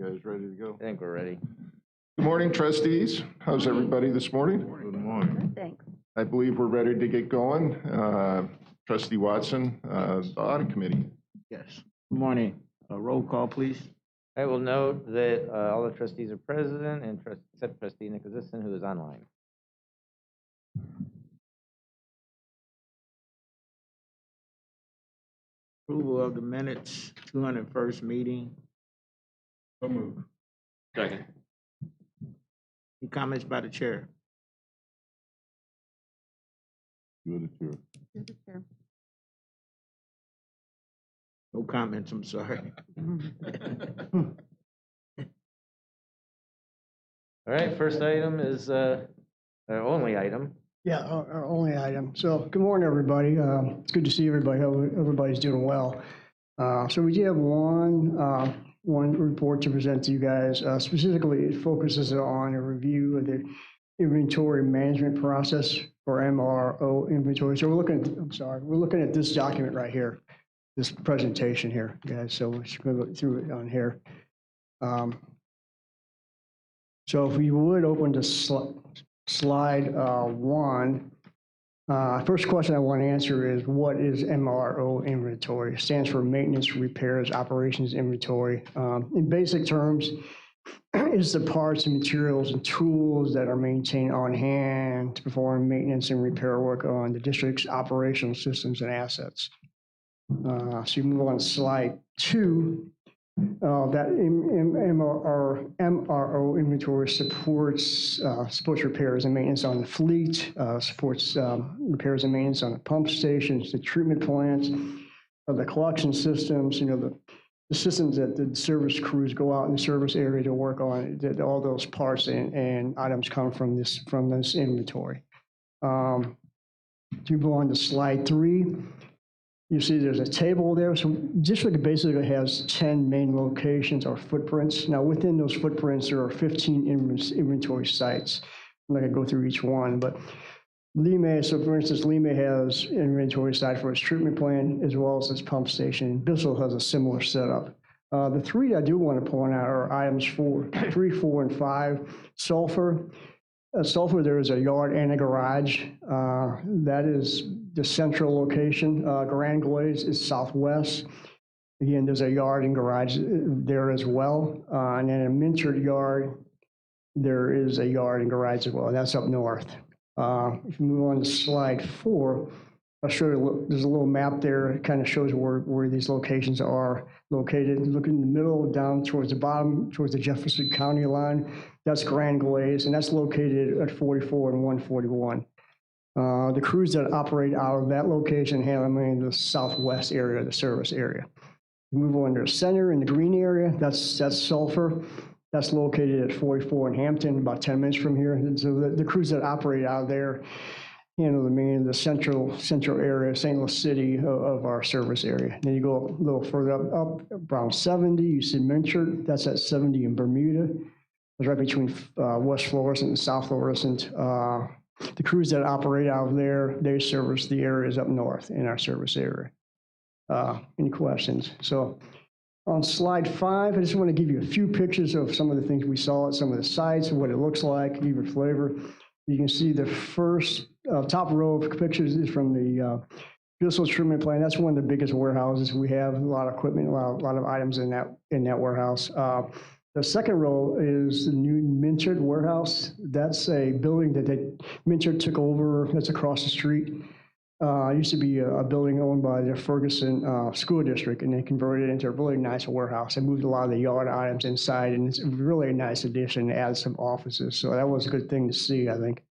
Guys ready to go? I think we're ready. Good morning, trustees. How's everybody this morning? Good morning. Good, thanks. I believe we're ready to get going. Trustee Watson, the audit committee. Yes. Good morning. Roll call, please. I will note that all the trustees are present and except trustee Nicholson, who is online. Approval of the minutes, 201st meeting. So moved. Second. Any comments by the chair? You're the chair. You're the chair. No comments, I'm sorry. All right, first item is our only item. Yeah, our only item. So, good morning, everybody. It's good to see everybody. Hope everybody's doing well. So we do have one report to present to you guys. Specifically, it focuses on a review of the inventory management process for MRO inventory. So we're looking at this document right here, this presentation here, guys. So we're just going to look through it on here. So if we would open to slide 1. First question I want to answer is, what is MRO inventory? It stands for Maintenance, Repairs, Operations Inventory. In basic terms, it's the parts and materials and tools that are maintained on hand to perform maintenance and repair work on the district's operational systems and assets. So you move on to slide 2. That MRO inventory supports repairs and maintenance on the fleet, supports repairs and maintenance on the pump stations, the treatment plants, the collection systems, the systems that the service crews go out in the service area to work on. That all those parts and items come from this inventory. To go on to slide 3. You see there's a table there. So district basically has 10 main locations or footprints. Now within those footprints, there are 15 inventory sites. I'm not gonna go through each one, but Lime, so for instance, Lime has an inventory site for its treatment plant as well as its pump station. Bissell has a similar setup. The 3 I do want to point out are items 3, 4, and 5. Sulfur. Sulfur, there is a yard and a garage. That is the central location. Grand Glaze is southwest. Again, there's a yard and garage there as well. And then in Minchard Yard, there is a yard and garage as well. That's up north. If you move on to slide 4, I'll show you, there's a little map there. It kind of shows where these locations are located. Look in the middle, down towards the bottom, towards the Jefferson County line. That's Grand Glaze, and that's located at 44 and 141. The crews that operate out of that location handle mainly the southwest area, the service area. You move on to the center in the green area, that's Sulfur. That's located at 44 in Hampton, about 10 minutes from here. And so the crews that operate out of there handle the central area, St. Louis City of our service area. Then you go a little further up around 70, you see Minchard, that's at 70 in Bermuda. It's right between West Florissant and South Florissant. The crews that operate out of there, they service the areas up north in our service area. Any questions? So on slide 5, I just want to give you a few pictures of some of the things we saw at some of the sites and what it looks like, give you a flavor. You can see the first top row of pictures is from the Bissell treatment plant. That's one of the biggest warehouses we have. A lot of equipment, a lot of items in that warehouse. The second row is the new Minchard warehouse. That's a building that Minchard took over. That's across the street. It used to be a building owned by the Ferguson School District, and they converted it into a really nice warehouse. They moved a lot of the yard items inside, and it's really a nice addition. Added some offices, so that was a good thing to see. I think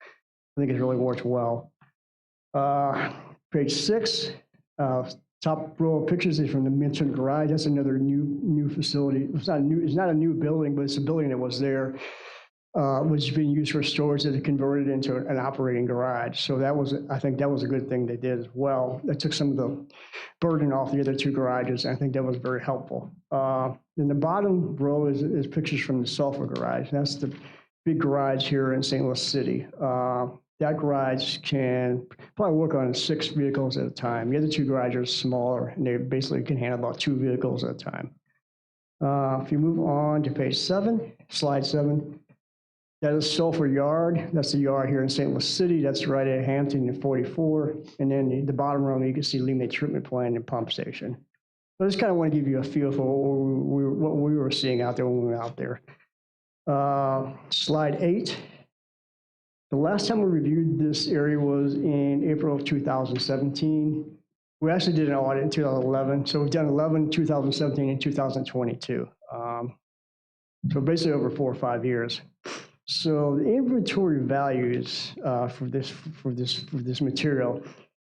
it really worked well. Page 6. Top row of pictures is from the Minchard garage. That's another new facility. It's not a new building, but it's a building that was there, which is being used for storage that they converted into an operating garage. So I think that was a good thing they did as well. That took some of the burden off the other 2 garages. I think that was very helpful. Then the bottom row is pictures from the Sulfur garage. That's the big garage here in St. Louis City. That garage can probably work on 6 vehicles at a time. The other 2 garages are smaller, and they basically can handle about 2 vehicles at a time. If you move on to page 7, slide 7, that is Sulfur Yard. That's the yard here in St. Louis City. That's right at Hampton and 44. And then the bottom row, you can see Limay Treatment Plant and Pump Station. So I just kind of want to give you a feel for what we were seeing out there when we were out there. Slide 8. The last time we reviewed this area was in April of 2017. We actually did an audit in 2011. So we've done 11, 2017, and 2022. So basically over 4 or 5 years. So the inventory values for this material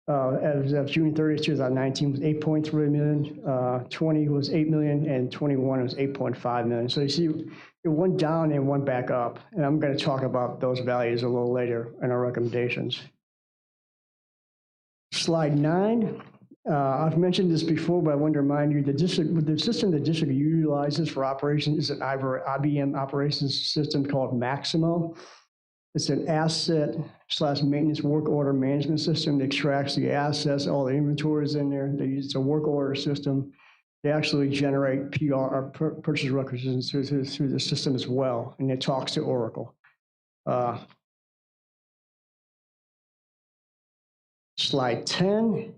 as of June 30th, 2019 was 8.3 million, 20 was 8 million, and 21 was 8.5 million. So you see it went down and went back up. And I'm going to talk about those values a little later in our recommendations. Slide 9. I've mentioned this before, but I want to remind you that the system the district utilizes for operations is an IBM operations system called Maximo. It's an asset/maintenance work order management system that extracts the assets, all the inventories in there. They use a work order system. They actually generate PR, or purchase requisitions through the system as well, and it talks to Oracle. Slide 10.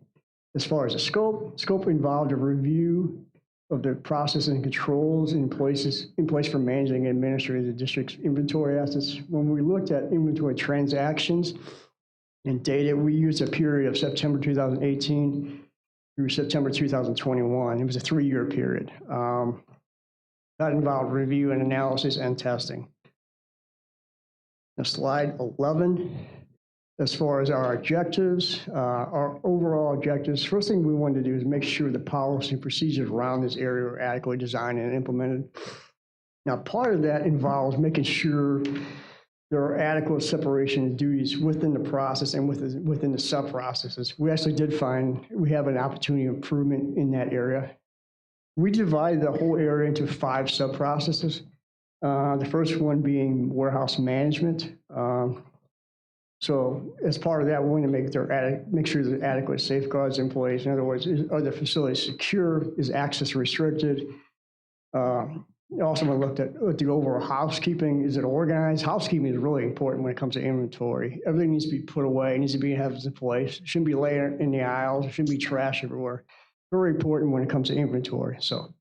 As far as the scope involved a review of the process and controls in place for managing and administering the district's inventory assets. When we looked at inventory transactions and data, we used a period of September 2018 through September 2021. It was a 3-year period. That involved review and analysis and testing. Now, slide 11. As far as our objectives, our overall objectives, first thing we wanted to do is make sure the policy and procedures around this area are adequately designed and implemented. Now, part of that involves making sure there are adequate separation of duties within the process and within the sub-processes. We actually did find we have an opportunity of improvement in that area. We divided the whole area into 5 sub-processes. The first one being warehouse management. So as part of that, we want to make sure there's adequate safeguards in place. In other words, are the facilities secure? Is access restricted? Also, we looked at the overall housekeeping. Is it organized? Housekeeping is really important when it comes to inventory. Everything needs to be put away, needs to be in place. It shouldn't be laying in the aisles. There shouldn't be trash everywhere. Very important when it comes to inventory. So,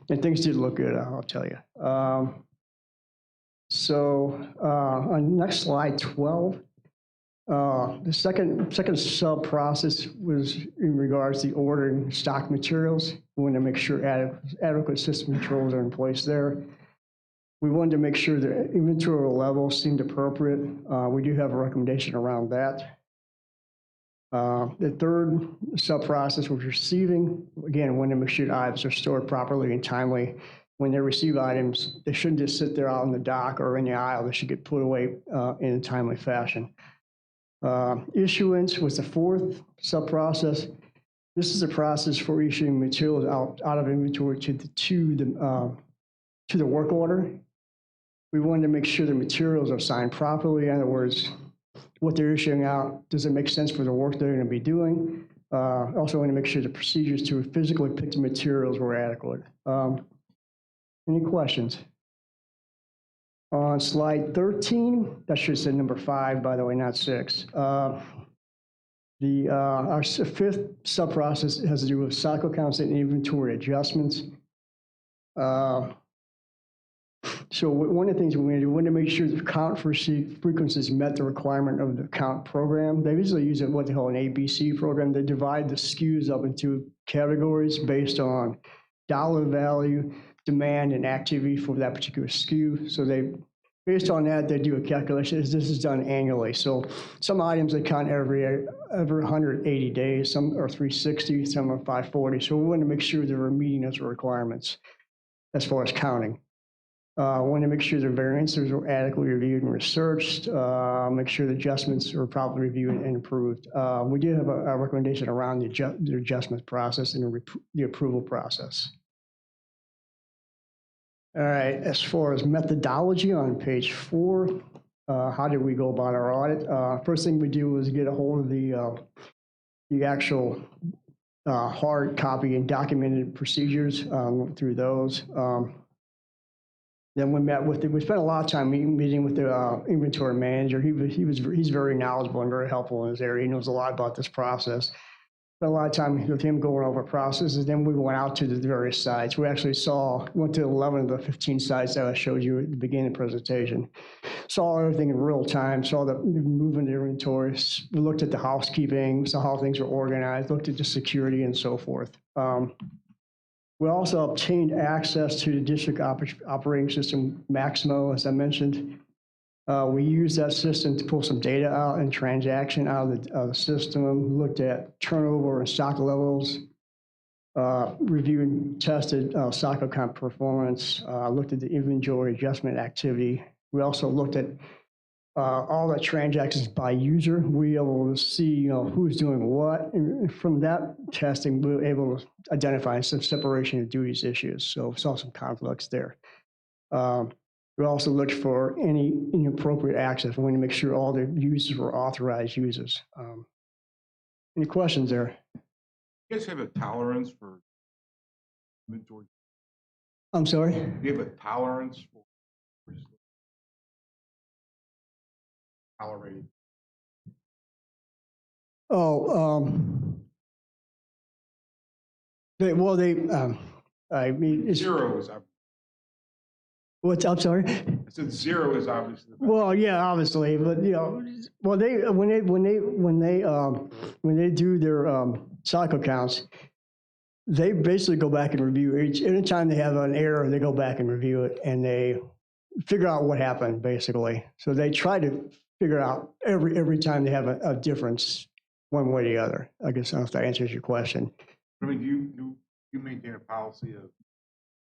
and things did look good, I'll tell you. On next slide, 12. The second sub-process was in regards to ordering stock materials. We wanted to make sure adequate system controls are in place there. We wanted to make sure the inventory levels seemed appropriate. We do have a recommendation around that. The third sub-process was receiving. Again, we wanted to make sure the items are stored properly and timely. When they receive items, they shouldn't just sit there out on the dock or in the aisle. They should get put away in a timely fashion. Issuance was the fourth sub-process. This is a process for issuing materials out of inventory to the work order. We wanted to make sure the materials are signed properly. In other words, what they're issuing out, does it make sense for the work they're going to be doing? Also want to make sure the procedures to physically pick the materials were adequate. Any questions? On slide 13, that should say number 5, by the way, not 6. Our fifth sub-process has to do with cycle counts and inventory adjustments. So one of the things we wanted to make sure the count for frequencies met the requirement of the count program. They usually use what they call an ABC program. They divide the SKUs up into categories based on dollar value, demand, and activity for that particular SKU. So based on that, they do a calculation. This is done annually. So some items they count every 180 days, some are 360, some are 540. So we want to make sure that we're meeting those requirements as far as counting. Want to make sure the variances are adequately reviewed and researched, make sure the adjustments are properly reviewed and improved. We do have a recommendation around the adjustment process and the approval process. All right, as far as methodology on page 4, how did we go about our audit? First thing we do was get a hold of the actual hard copy and documented procedures, through those. Then we spent a lot of time meeting with the inventory manager. He's very knowledgeable and very helpful in this area. He knows a lot about this process. Spent a lot of time with him going over processes. Then we went out to the various sites. We actually went to 11 of the 15 sites that I showed you at the beginning of the presentation. Saw everything in real time, saw the movement of inventories. We looked at the housekeeping, saw how things were organized, looked at the security and so forth. We also obtained access to the district operating system, Maximo, as I mentioned. We used that system to pull some data out and transaction out of the system, looked at turnover and stock levels, reviewed and tested stock account performance, looked at the inventory adjustment activity. We also looked at all the transactions by user. We were able to see, who's doing what. And from that testing, we were able to identify some separation of duties issues. So we saw some conflicts there. We also looked for any inappropriate access. We wanted to make sure all the users were authorized users. Any questions there? You guys have a tolerance for inventory? I'm sorry? Do you have a tolerance for tolerating? Oh, I mean, Zero is, I'm sorry? I said zero is obviously the best. Well, yeah, obviously, but when they do their cycle counts, they basically go back and review anytime they have an error, they go back and review it and they figure out what happened, basically. So they try to figure out every time they have a difference one way or the other. I guess I don't know if that answers your question. I mean, do you maintain a policy of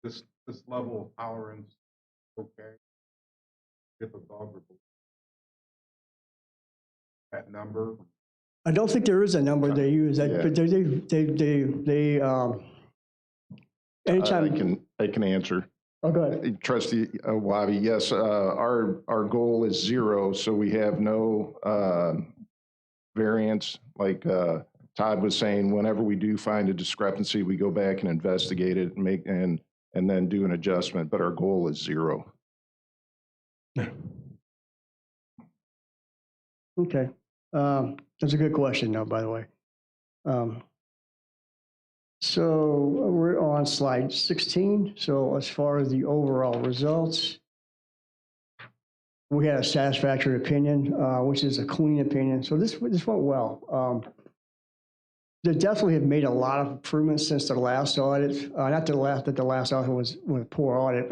this level of tolerance? Okay, if above or below that number. I don't think there is a number they use, but anytime. I can answer. Oh, go ahead. Trustee Wabi, yes, our goal is zero, so we have no variance. Like Todd was saying, whenever we do find a discrepancy, we go back and investigate it and then do an adjustment, but our goal is zero. Okay. That's a good question, though, by the way. So we're on slide 16. So as far as the overall results, we had a satisfactory opinion, which is a clean opinion. So this went well. They definitely have made a lot of improvements since the last audit. Not that the last audit was a poor audit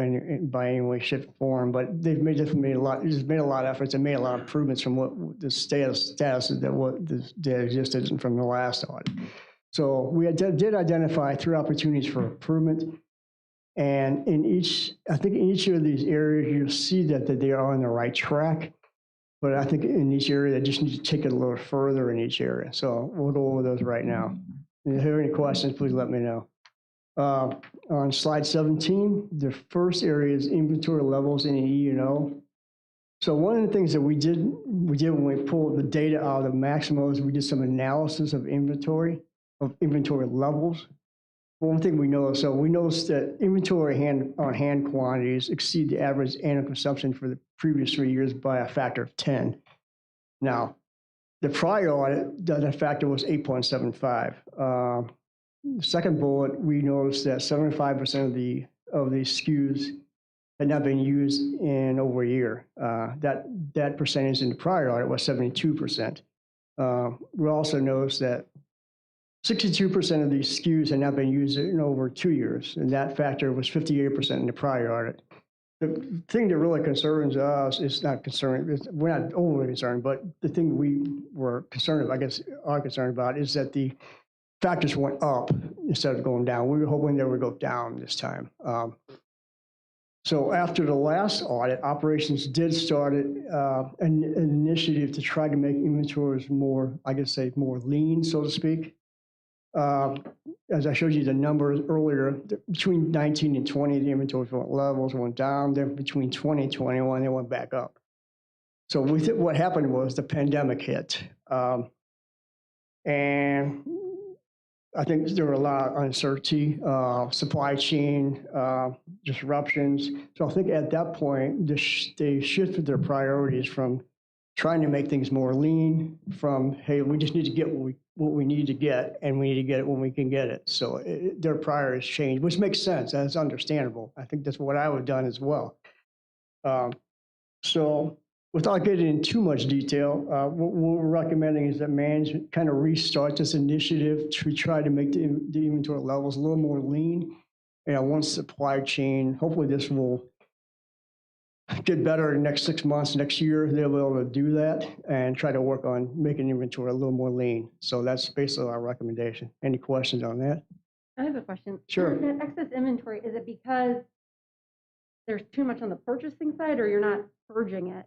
by any way, shape, or form, but they've definitely made a lot. Just made a lot of efforts and made a lot of improvements from what the status that existed from the last audit. So we did identify 3 opportunities for improvement, and I think in each of these areas, you'll see that they are on the right track. But I think in each area, they just need to take it a little further in each area. So we'll go over those right now. If you have any questions, please let me know. On slide 17, the first area is inventory levels in E&O. So one of the things that we did when we pulled the data out of the Maximo is we did some analysis of inventory levels. One thing we noticed that inventory on hand quantities exceed the average annual consumption for the previous 3 years by a factor of 10. Now, the prior audit, that factor was 8.75. The second bullet, we noticed that 75% of the SKUs had not been used in over a year. That percentage in the prior audit was 72%. We also noticed that 62% of these SKUs had not been used in over 2 years, and that factor was 58% in the prior audit. The thing that really concerns us is not concerned, we're not overly concerned, but the thing we were concerned about, I guess are concerned about, is that the factors went up instead of going down. We were hoping they would go down this time. So after the last audit, operations did start an initiative to try to make inventories more, I guess say more lean, so to speak. As I showed you the numbers earlier, between 19 and 20, the inventory levels went down. Then between 20 and 21, they went back up. So what happened was the pandemic hit. And I think there were a lot of uncertainty, supply chain disruptions. So I think at that point, they shifted their priorities from trying to make things more lean, from, hey, we just need to get what we need to get, and we need to get it when we can get it. So their priorities changed, which makes sense. That's understandable. I think that's what I would have done as well. So without getting into too much detail, what we're recommending is that management kind of restart this initiative to try to make the inventory levels a little more lean. And once supply chain, hopefully this will get better in the next 6 months, next year, they'll be able to do that and try to work on making inventory a little more lean. So that's basically our recommendation. Any questions on that? I have a question. Sure. That excess inventory, is it because there's too much on the purchasing side, or you're not purging it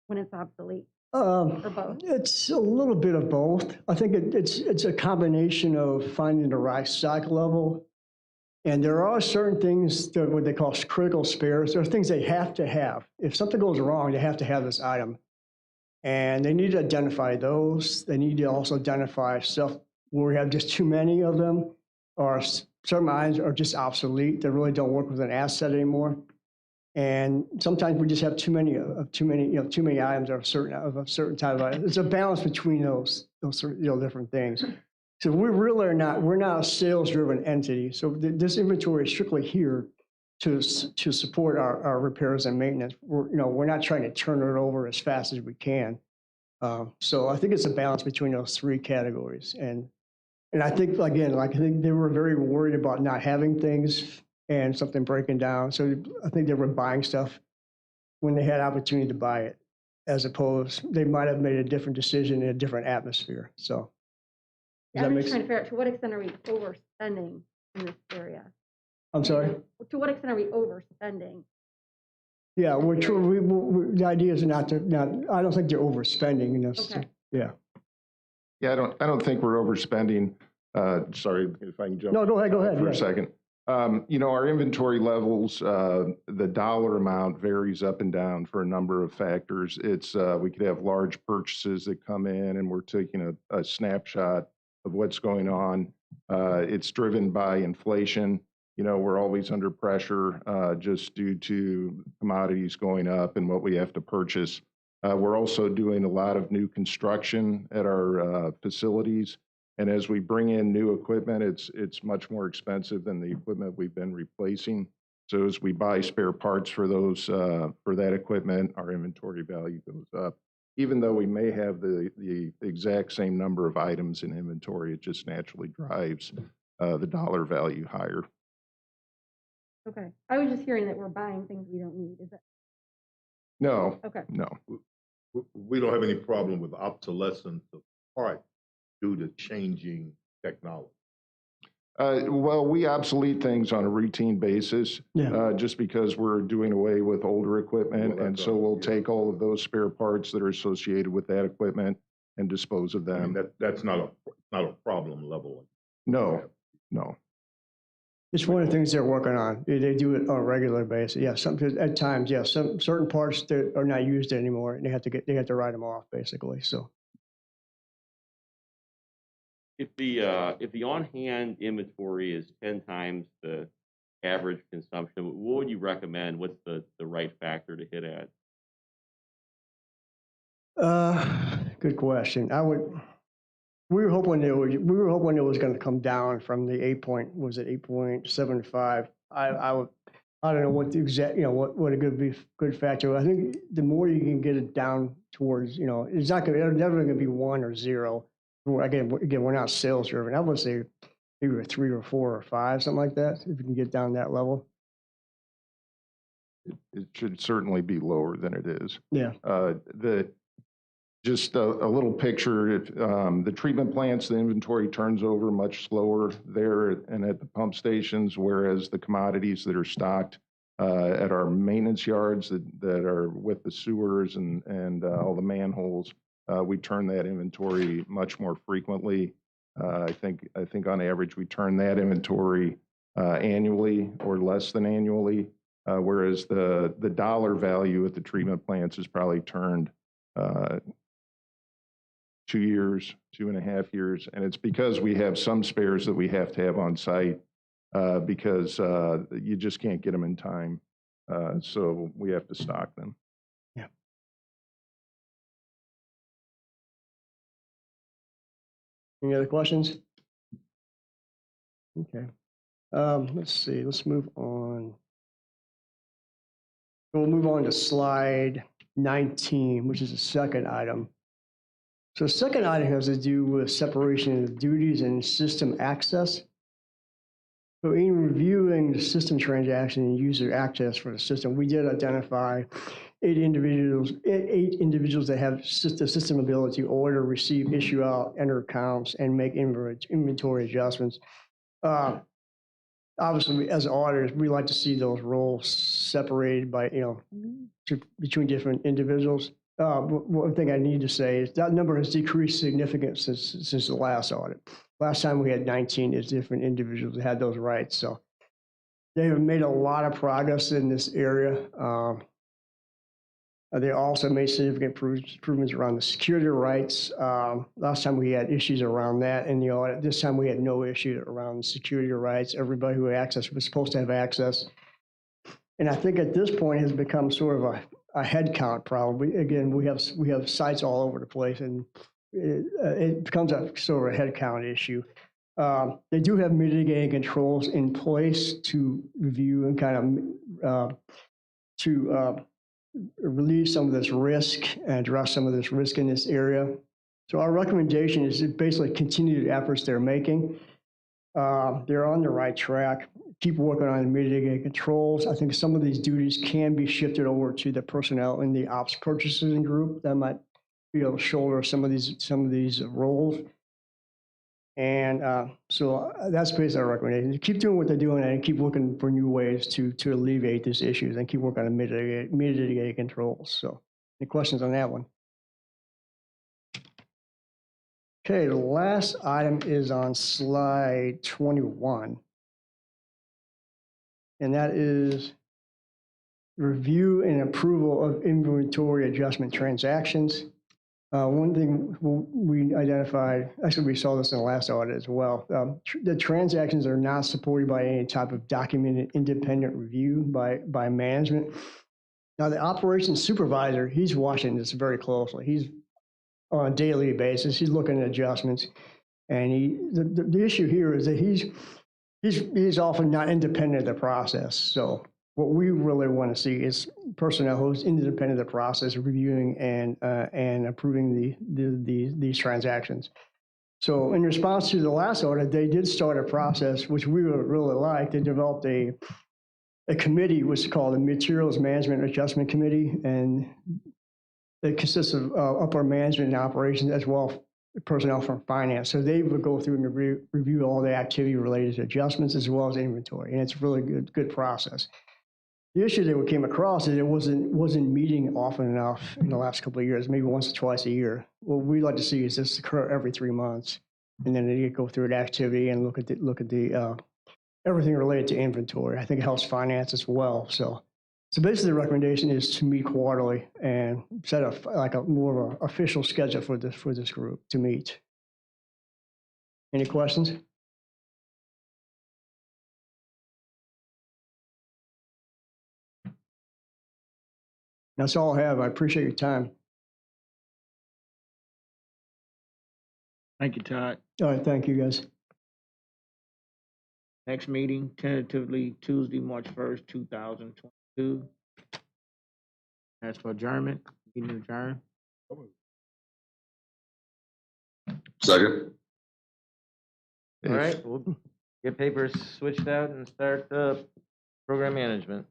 when it's obsolete? Or both? It's a little bit of both. I think it's a combination of finding the right stock level. And there are certain things that what they call critical spares. There are things they have to have. If something goes wrong, they have to have this item. And they need to identify those. They need to also identify stuff where we have just too many of them, or certain items are just obsolete. They really don't work with an asset anymore. And sometimes we just have too many items of a certain type of item. It's a balance between those different things. So we're not a sales-driven entity. So this inventory is strictly here to support our repairs and maintenance. We're not trying to turn it over as fast as we can. So I think it's a balance between those three categories. And I think, again, I think they were very worried about not having things and something breaking down. So I think they were buying stuff when they had opportunity to buy it, as opposed, they might have made a different decision in a different atmosphere. So. I'm just trying to figure out, to what extent are we overspending in this area? I'm sorry? To what extent are we overspending? Yeah, the idea is not, I don't think they're overspending. Okay. Yeah. Yeah, I don't think we're overspending. Sorry, if I can jump. No, go ahead. For a second. Our inventory levels, the dollar amount varies up and down for a number of factors. We could have large purchases that come in and we're taking a snapshot of what's going on. It's driven by inflation. We're always under pressure just due to commodities going up and what we have to purchase. We're also doing a lot of new construction at our facilities. And as we bring in new equipment, it's much more expensive than the equipment we've been replacing. So as we buy spare parts for that equipment, our inventory value goes up. Even though we may have the exact same number of items in inventory, it just naturally drives the dollar value higher. Okay. I was just hearing that we're buying things we don't need. Is that? No. Okay. No. We don't have any problem with obsolescence of parts due to changing technology. Well, we obsolete things on a routine basis, just because we're doing away with older equipment, and so we'll take all of those spare parts that are associated with that equipment and dispose of them. That's not a problem level. No. It's one of the things they're working on. They do it on a regular basis. Yeah, at times, some certain parts that are not used anymore, and they have to write them off basically. So. If the on-hand inventory is 10 times the average consumption, what would you recommend? What's the right factor to hit at? Good question. We were hoping it was going to come down from the 8.75. I don't know what the exact, what a good factor. I think the more you can get it down towards, it's never going to be 1 or 0. Again, we're not sales driven. I would say maybe a 3 or 4 or 5, something like that, if you can get down that level. It should certainly be lower than it is. Yeah. Just a little picture, the treatment plants, the inventory turns over much slower there and at the pump stations, whereas the commodities that are stocked at our maintenance yards that are with the sewers and all the manholes, we turn that inventory much more frequently. I think on average we turn that inventory annually or less than annually, whereas the dollar value at the treatment plants is probably turned 2 years, 2.5 years. And it's because we have some spares that we have to have on site because you just can't get them in time. So we have to stock them. Yeah. Any other questions? Okay. Let's see, let's move on. We'll move on to slide 19, which is the second item. So the second item has to do with separation of duties and system access. So in reviewing the system transaction and user access for the system, we did identify eight individuals that have the system ability to order, receive, issue out, enter accounts, and make inventory adjustments. Obviously, as auditors, we like to see those roles separated by, between different individuals. One thing I need to say is that number has decreased significantly since the last audit. Last time we had 19 is different individuals that had those rights. So they have made a lot of progress in this area. They also made significant improvements around the security rights. Last time we had issues around that in the audit. This time we had no issue around security rights. Everybody who had access was supposed to have access. And I think at this point it has become sort of a head count problem. We have sites all over the place, and it becomes a sort of a head count issue. They do have mitigating controls in place to review and kind of relieve some of this risk and address some of this risk in this area. So our recommendation is to basically continue the efforts they're making. They're on the right track. Keep working on mitigating controls. I think some of these duties can be shifted over to the personnel in the ops purchasing group that might be able to shoulder some of these roles. And so that's basically our recommendation. Keep doing what they're doing and keep looking for new ways to alleviate these issues and keep working on mitigating controls. So any questions on that one? Okay, the last item is on slide 21. And that is review and approval of inventory adjustment transactions. One thing we identified, actually we saw this in the last audit as well, the transactions are not supported by any type of documented independent review by management. Now the operations supervisor, he's watching this very closely. He's on a daily basis, he's looking at adjustments. And the issue here is that he's often not independent of the process. So what we really want to see is personnel who's independent of the process, reviewing and approving these transactions. So in response to the last audit, they did start a process, which we would really like. They developed a committee, which is called the Materials Management Adjustment Committee, and it consists of upper management and operations as well personnel from finance. So they would go through and review all the activity related to adjustments as well as inventory, and it's a really good process. The issue that we came across is it wasn't meeting often enough in the last couple of years, maybe once or twice a year. What we'd like to see is this occur every 3 months, and then they go through the activity and look at the everything related to inventory. I think it helps finance as well. So basically the recommendation is to meet quarterly and set a more of an official schedule for this group to meet. Any questions? That's all I have. I appreciate your time. Thank you, Todd. All right, thank you, guys. Next meeting tentatively Tuesday, March 1st, 2022. As for adjournment, meeting adjourned. Second. All right, we'll get papers switched out and start program management.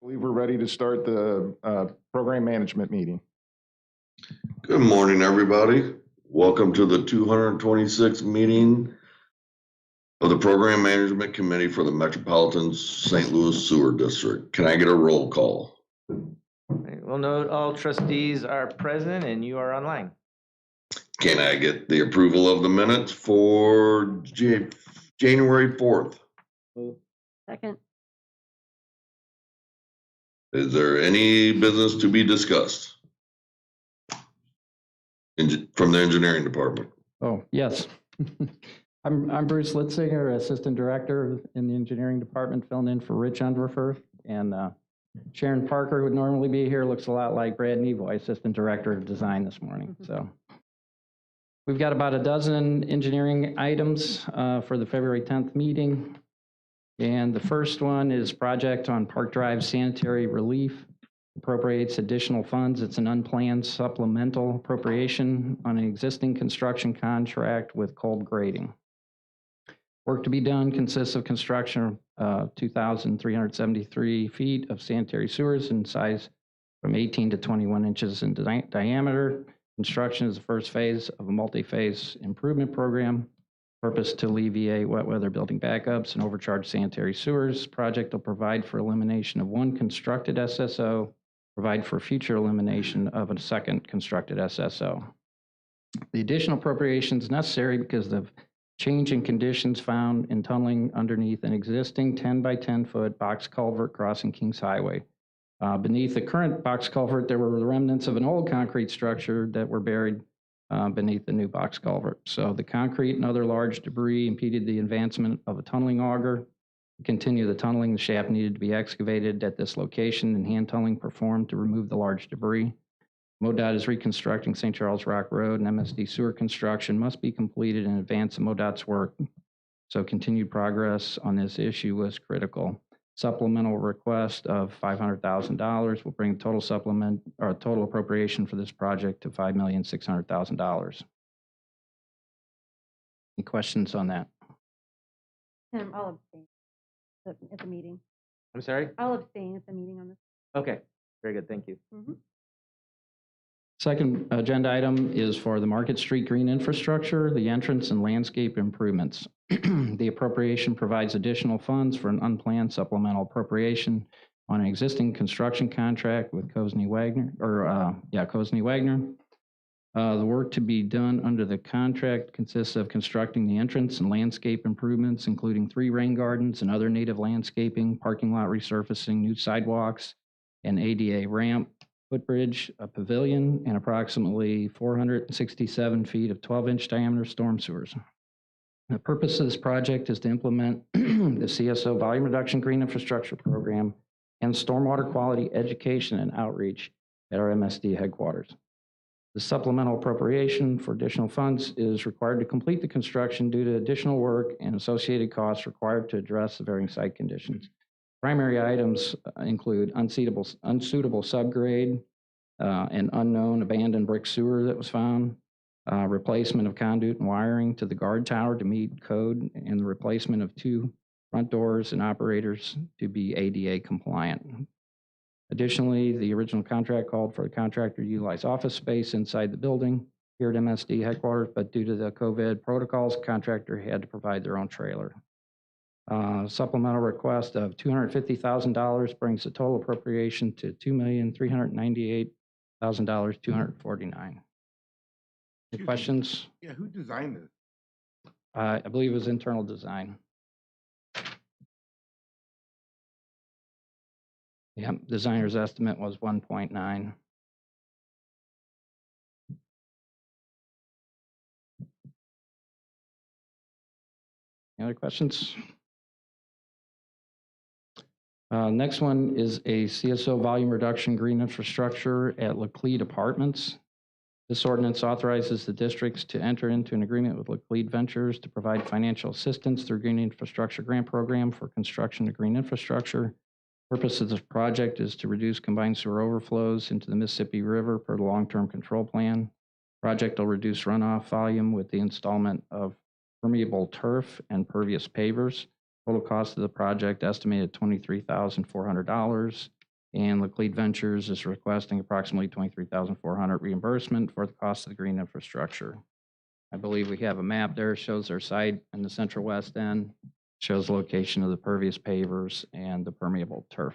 believe we're ready to start the program management meeting. Good morning, everybody. Welcome to the 226th meeting of the Program Management Committee for the Metropolitan St. Louis Sewer District. Can I get a roll call? We'll note all trustees are present and you are online. Can I get the approval of the minutes for January 4th? Second. Is there any business to be discussed from the engineering department? Oh, yes. I'm Bruce Litzinger, Assistant Director in the Engineering Department, filling in for Rich Underfer. And Sharon Parker would normally be here, looks a lot like Brad Nevoy, Assistant Director of Design this morning. So we've got about a dozen engineering items for the February 10th meeting. And the first one is project on Park Drive sanitary relief. Appropriates additional funds. It's an unplanned supplemental appropriation on an existing construction contract with cold grading. Work to be done consists of construction of 2,373 feet of sanitary sewers in size from 18 to 21 inches in diameter. Construction is the first phase of a multi-phase improvement program. Purpose to alleviate wet weather building backups and overcharged sanitary sewers. Project will provide for elimination of one constructed SSO, provide for future elimination of a second constructed SSO. The additional appropriation is necessary because of change in conditions found in tunneling underneath an existing 10 by 10 foot box culvert crossing Kings Highway. Beneath the current box culvert, there were the remnants of an old concrete structure that were buried beneath the new box culvert. So the concrete and other large debris impeded the advancement of a tunneling auger. To continue the tunneling, the shaft needed to be excavated at this location and hand tunneling performed to remove the large debris. MoDOT is reconstructing St. Charles Rock Road, and MSD sewer construction must be completed in advance of MoDOT's work. So continued progress on this issue was critical. Supplemental request of $500,000 will bring total supplement or total appropriation for this project to $5,600,000. Any questions on that? I'll abstain at the meeting. I'm sorry? I'll abstain at the meeting on this. Okay, very good, thank you. Second agenda item is for the Market Street green infrastructure, the entrance and landscape improvements. The appropriation provides additional funds for an unplanned supplemental appropriation on an existing construction contract with Cosney Wagner. The work to be done under the contract consists of constructing the entrance and landscape improvements, including 3 rain gardens and other native landscaping, parking lot resurfacing, new sidewalks, an ADA ramp, footbridge, a pavilion, and approximately 467 feet of 12-inch diameter storm sewers. The purpose of this project is to implement the CSO volume reduction green infrastructure program and stormwater quality education and outreach at our MSD headquarters. The supplemental appropriation for additional funds is required to complete the construction due to additional work and associated costs required to address the varying site conditions. Primary items include unsuitable subgrade, an unknown abandoned brick sewer that was found, replacement of conduit and wiring to the guard tower to meet code, and the replacement of 2 front doors and operators to be ADA compliant. Additionally, the original contract called for the contractor to utilize office space inside the building here at MSD headquarters, but due to the COVID protocols, the contractor had to provide their own trailer. Supplemental request of $250,000 brings the total appropriation to $2,398,249. Any questions? Yeah, who designed this? I believe it was internal design. Yeah, designer's estimate was 1.9. Any other questions? Next one is a CSO volume reduction green infrastructure at Laclede Apartments. This ordinance authorizes the districts to enter into an agreement with Laclede Ventures to provide financial assistance through Green Infrastructure Grant Program for construction of green infrastructure. Purpose of this project is to reduce combined sewer overflows into the Mississippi River per the long-term control plan. Project will reduce runoff volume with the installment of permeable turf and pervious pavers. Total cost of the project estimated $23,400. And Laclede Ventures is requesting approximately $23,400 reimbursement for the cost of the green infrastructure. I believe we have a map there, shows their site in the central west end, shows the location of the pervious pavers and the permeable turf.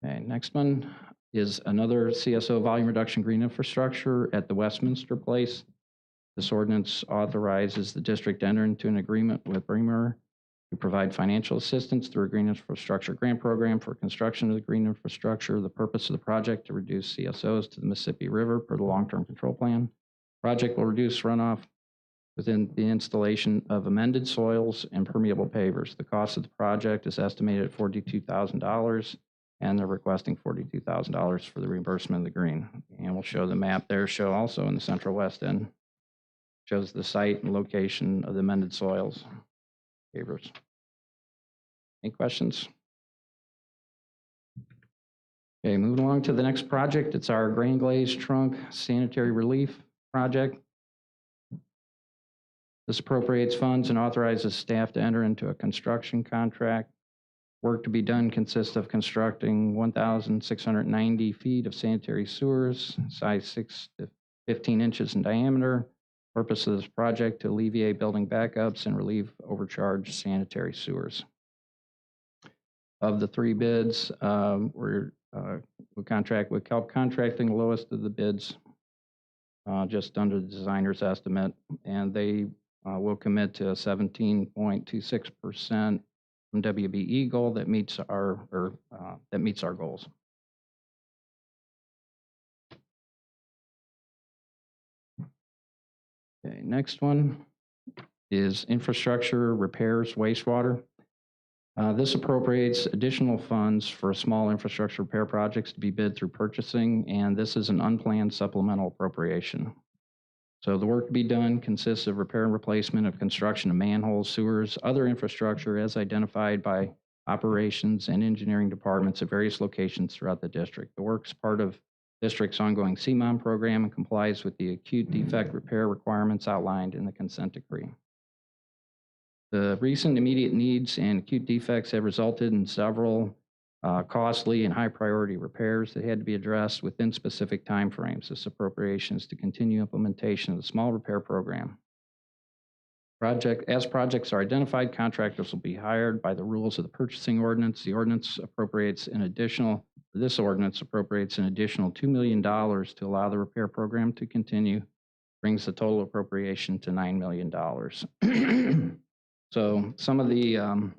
Okay, next one is another CSO volume reduction green infrastructure at the Westminster Place. This ordinance authorizes the district to enter into an agreement with Larimore to provide financial assistance through a green infrastructure grant program for construction of the green infrastructure. The purpose of the project to reduce CSOs to the Mississippi River per the long-term control plan. Project will reduce runoff within the installation of amended soils and permeable pavers. The cost of the project is estimated at $42,000, and they're requesting $42,000 for the reimbursement of the green. And we'll show the map there, show also in the central west end. Shows the site and location of the amended soils, pavers. Any questions? Okay, moving along to the next project. It's our Grand Glaze Trunk Sanitary Relief Project. This appropriates funds and authorizes staff to enter into a construction contract. Work to be done consists of constructing 1,690 feet of sanitary sewers, size 6 to 15 inches in diameter. Purpose of this project to alleviate building backups and relieve overcharged sanitary sewers. Of the three bids, we contract with Kelp Contracting, the lowest of the bids, just under the designer's estimate, and they will commit to a 17.26% WBE goal that meets our goals. Okay, next one is infrastructure repairs wastewater. This appropriates additional funds for small infrastructure repair projects to be bid through purchasing, and this is an unplanned supplemental appropriation. So the work to be done consists of repair and replacement of construction of manholes, sewers, other infrastructure as identified by operations and engineering departments at various locations throughout the district. The work is part of district's ongoing CMOM program and complies with the acute defect repair requirements outlined in the consent decree. The recent immediate needs and acute defects have resulted in several costly and high priority repairs that had to be addressed within specific timeframes. This appropriation is to continue implementation of the small repair program. As projects are identified, contractors will be hired by the rules of the purchasing ordinance. The ordinance appropriates an additional $2 million to allow the repair program to continue, brings the total appropriation to $9 million. So some of the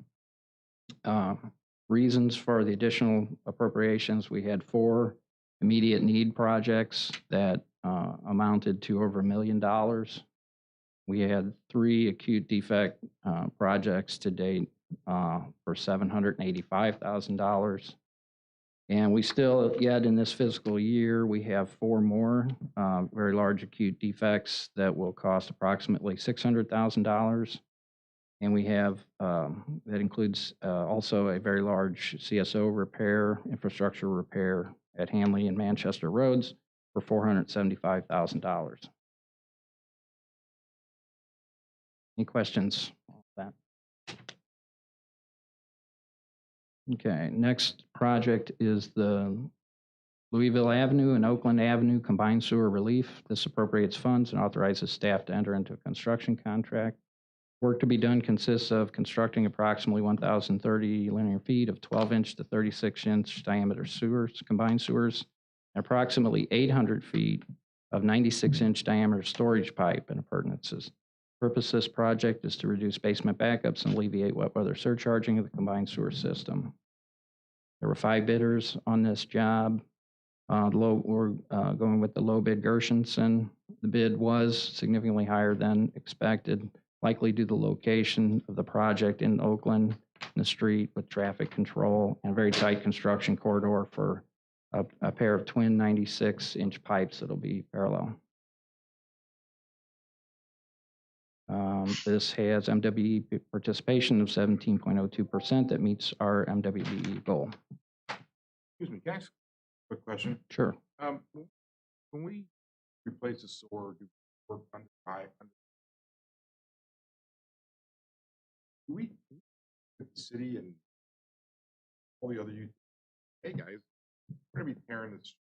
reasons for the additional appropriations, we had 4 immediate need projects that amounted to over $1 million. We had 3 acute defect projects to date for $785,000. And we still, yet in this fiscal year, we have 4 more very large acute defects that will cost approximately $600,000. And we have, that includes also a very large CSO repair, infrastructure repair at Hanley and Manchester Roads for $475,000. Any questions on that? Okay, next project is the Louisville Avenue and Oakland Avenue combined sewer relief. This appropriates funds and authorizes staff to enter into a construction contract. Work to be done consists of constructing approximately 1,030 linear feet of 12-inch to 36-inch diameter sewers, combined sewers, and approximately 800 feet of 96-inch diameter storage pipe and appurtenances. The purpose of this project is to reduce basement backups and alleviate wet weather surcharging of the combined sewer system. There were 5 bidders on this job. We're going with the low bid Gershenson. The bid was significantly higher than expected, likely due to the location of the project in Oakland, in the street with traffic control and a very tight construction corridor for a pair of twin 96-inch pipes that'll be parallel. This has MWE participation of 17.02% that meets our MWE goal. Excuse me, can I ask a quick question? Sure. When we replace a sewer, do we work under pipe? Do we the city and all the other utilities, hey guys, we're gonna be tearing this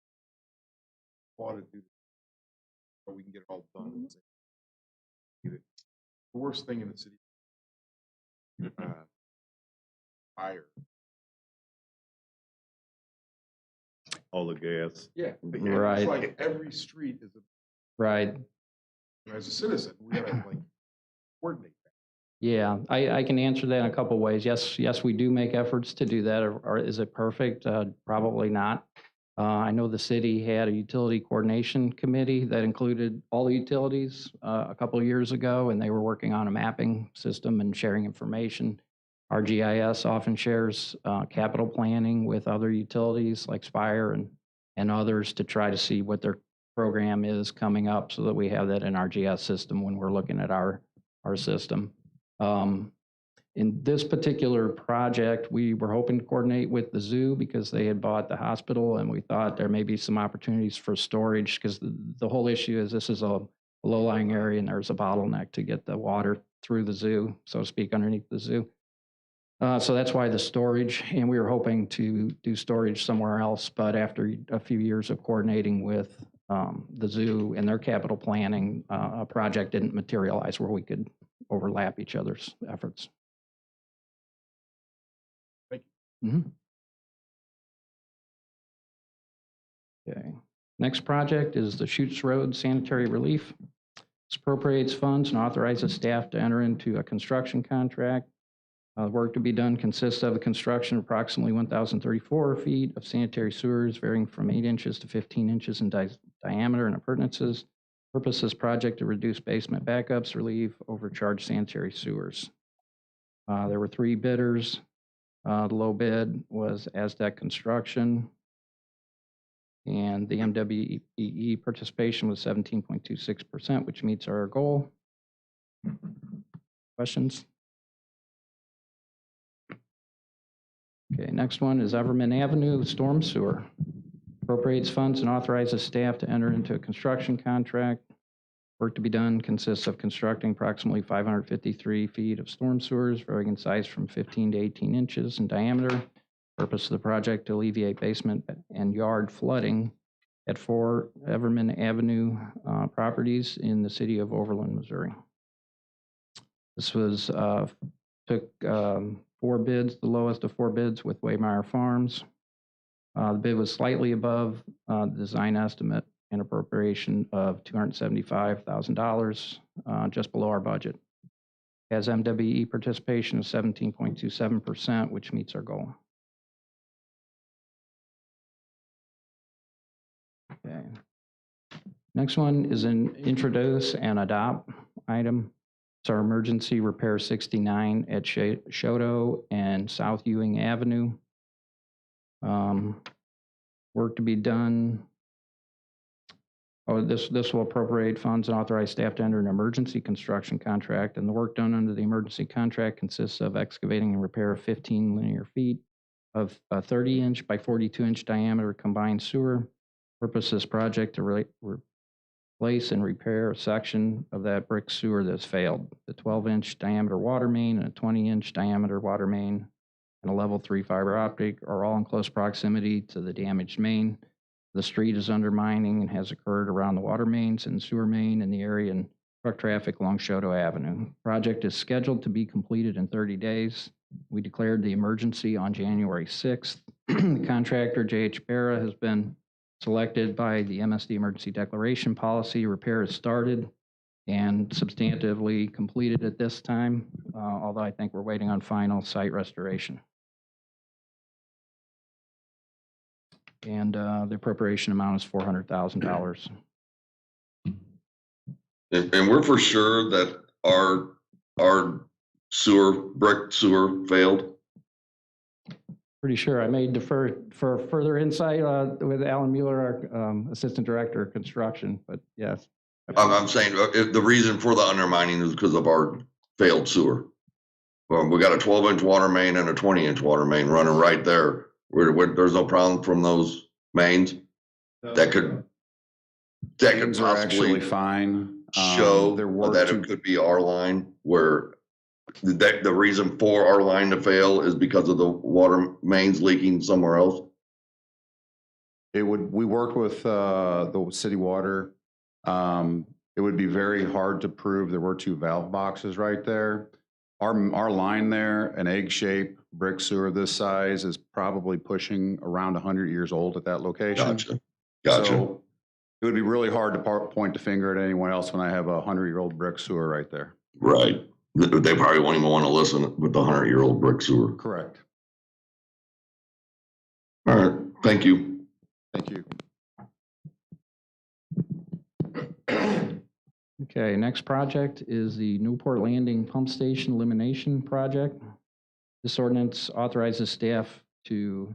water through, so we can get it all done. The worst thing in the city, fire. All the gas. Yeah. Right. It's like every street is a, Right. as a citizen, we gotta like coordinate that. Yeah, I can answer that in a couple ways. Yes, we do make efforts to do that. Or is it perfect? Probably not. I know the city had a utility coordination committee that included all the utilities a couple of years ago, and they were working on a mapping system and sharing information. Our GIS often shares capital planning with other utilities like Spire and others to try to see what their program is coming up so that we have that in our GIS system when we're looking at our system. In this particular project, we were hoping to coordinate with the zoo because they had bought the hospital, and we thought there may be some opportunities for storage because the whole issue is this is a low-lying area and there's a bottleneck to get the water through the zoo, so to speak, underneath the zoo. So that's why the storage, and we were hoping to do storage somewhere else, but after a few years of coordinating with the zoo and their capital planning, a project didn't materialize where we could overlap each other's efforts. Thank you. Mm-hmm. Okay. Next project is the Chutes Road Sanitary Relief. This appropriates funds and authorizes staff to enter into a construction contract. Work to be done consists of the construction of approximately 1,034 feet of sanitary sewers varying from 8 inches to 15 inches in diameter and appurtenances. Purpose of this project to reduce basement backups, relieve overcharged sanitary sewers. There were 3 bidders. The low bid was Aztec Construction, and the MWEE participation was 17.26%, which meets our goal. Questions? Okay, next one is Everman Avenue Storm Sewer. Appropriates funds and authorizes staff to enter into a construction contract. Work to be done consists of constructing approximately 553 feet of storm sewers, varying in size from 15 to 18 inches in diameter. Purpose of the project to alleviate basement and yard flooding at 4 Everman Avenue properties in the city of Overland, Missouri. This was took 4 bids, the lowest of 4 bids with Waymire Farms. The bid was slightly above the design estimate and appropriation of $275,000, just below our budget. Has MWE participation of 17.27%, which meets our goal. Okay. Next one is an introduce and adopt item. It's our emergency repair 69 at Shoto and South Ewing Avenue. Work to be done. This will appropriate funds and authorize staff to enter an emergency construction contract, and the work done under the emergency contract consists of excavating and repair of 15 linear feet of a 30-inch by 42-inch diameter combined sewer. Purpose of this project to replace and repair a section of that brick sewer that's failed. The 12-inch diameter water main and a 20-inch diameter water main and a level 3 fiber optic are all in close proximity to the damaged main. The street is undermining and has occurred around the water mains and sewer main in the area and truck traffic along Shoto Avenue. Project is scheduled to be completed in 30 days. We declared the emergency on January 6th. The contractor, J.H. Barra, has been selected by the MSD emergency declaration policy. Repair is started and substantively completed at this time, although I think we're waiting on final site restoration. And the appropriation amount is $400,000. And we're for sure that our brick sewer failed. Pretty sure. I may defer for further insight with Alan Mueller, our Assistant Director of Construction, but yes. I'm saying the reason for the undermining is because of our failed sewer. We got a 12-inch water main and a 20-inch water main running right there. There's no problem from those mains that could Mains are actually possibly fine. show There were that two, it could be our line where the reason for our line to fail is because of the water mains leaking somewhere else? We work with the city water. It would be very hard to prove there were two valve boxes right there. Our line there, an egg-shaped brick sewer this size, is probably pushing around 100 years old at that location. Gotcha. So it would be really hard to point the finger at anyone else when I have a 100-year-old brick sewer right there. Right. They probably won't even want to listen with the 100-year-old brick sewer. Correct. All right. Thank you. Thank you. Okay, next project is the Newport Landing Pump Station Elimination Project. This ordinance authorizes staff to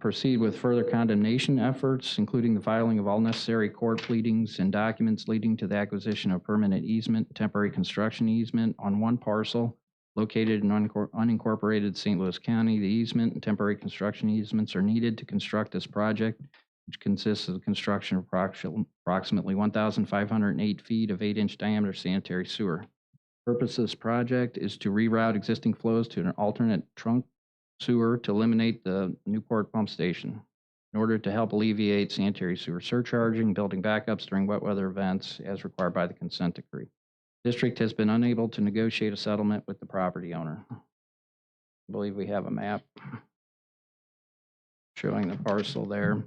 proceed with further condemnation efforts, including the filing of all necessary court pleadings and documents leading to the acquisition of permanent easement, temporary construction easement on one parcel located in unincorporated St. Louis County. The easement and temporary construction easements are needed to construct this project, which consists of the construction of approximately 1,508 feet of 8-inch diameter sanitary sewer. The purpose of this project is to reroute existing flows to an alternate trunk sewer to eliminate the Newport pump station. In order to help alleviate sanitary sewer surcharging, building backups during wet weather events as required by the consent decree. The district has been unable to negotiate a settlement with the property owner. I believe we have a map showing the parcel there.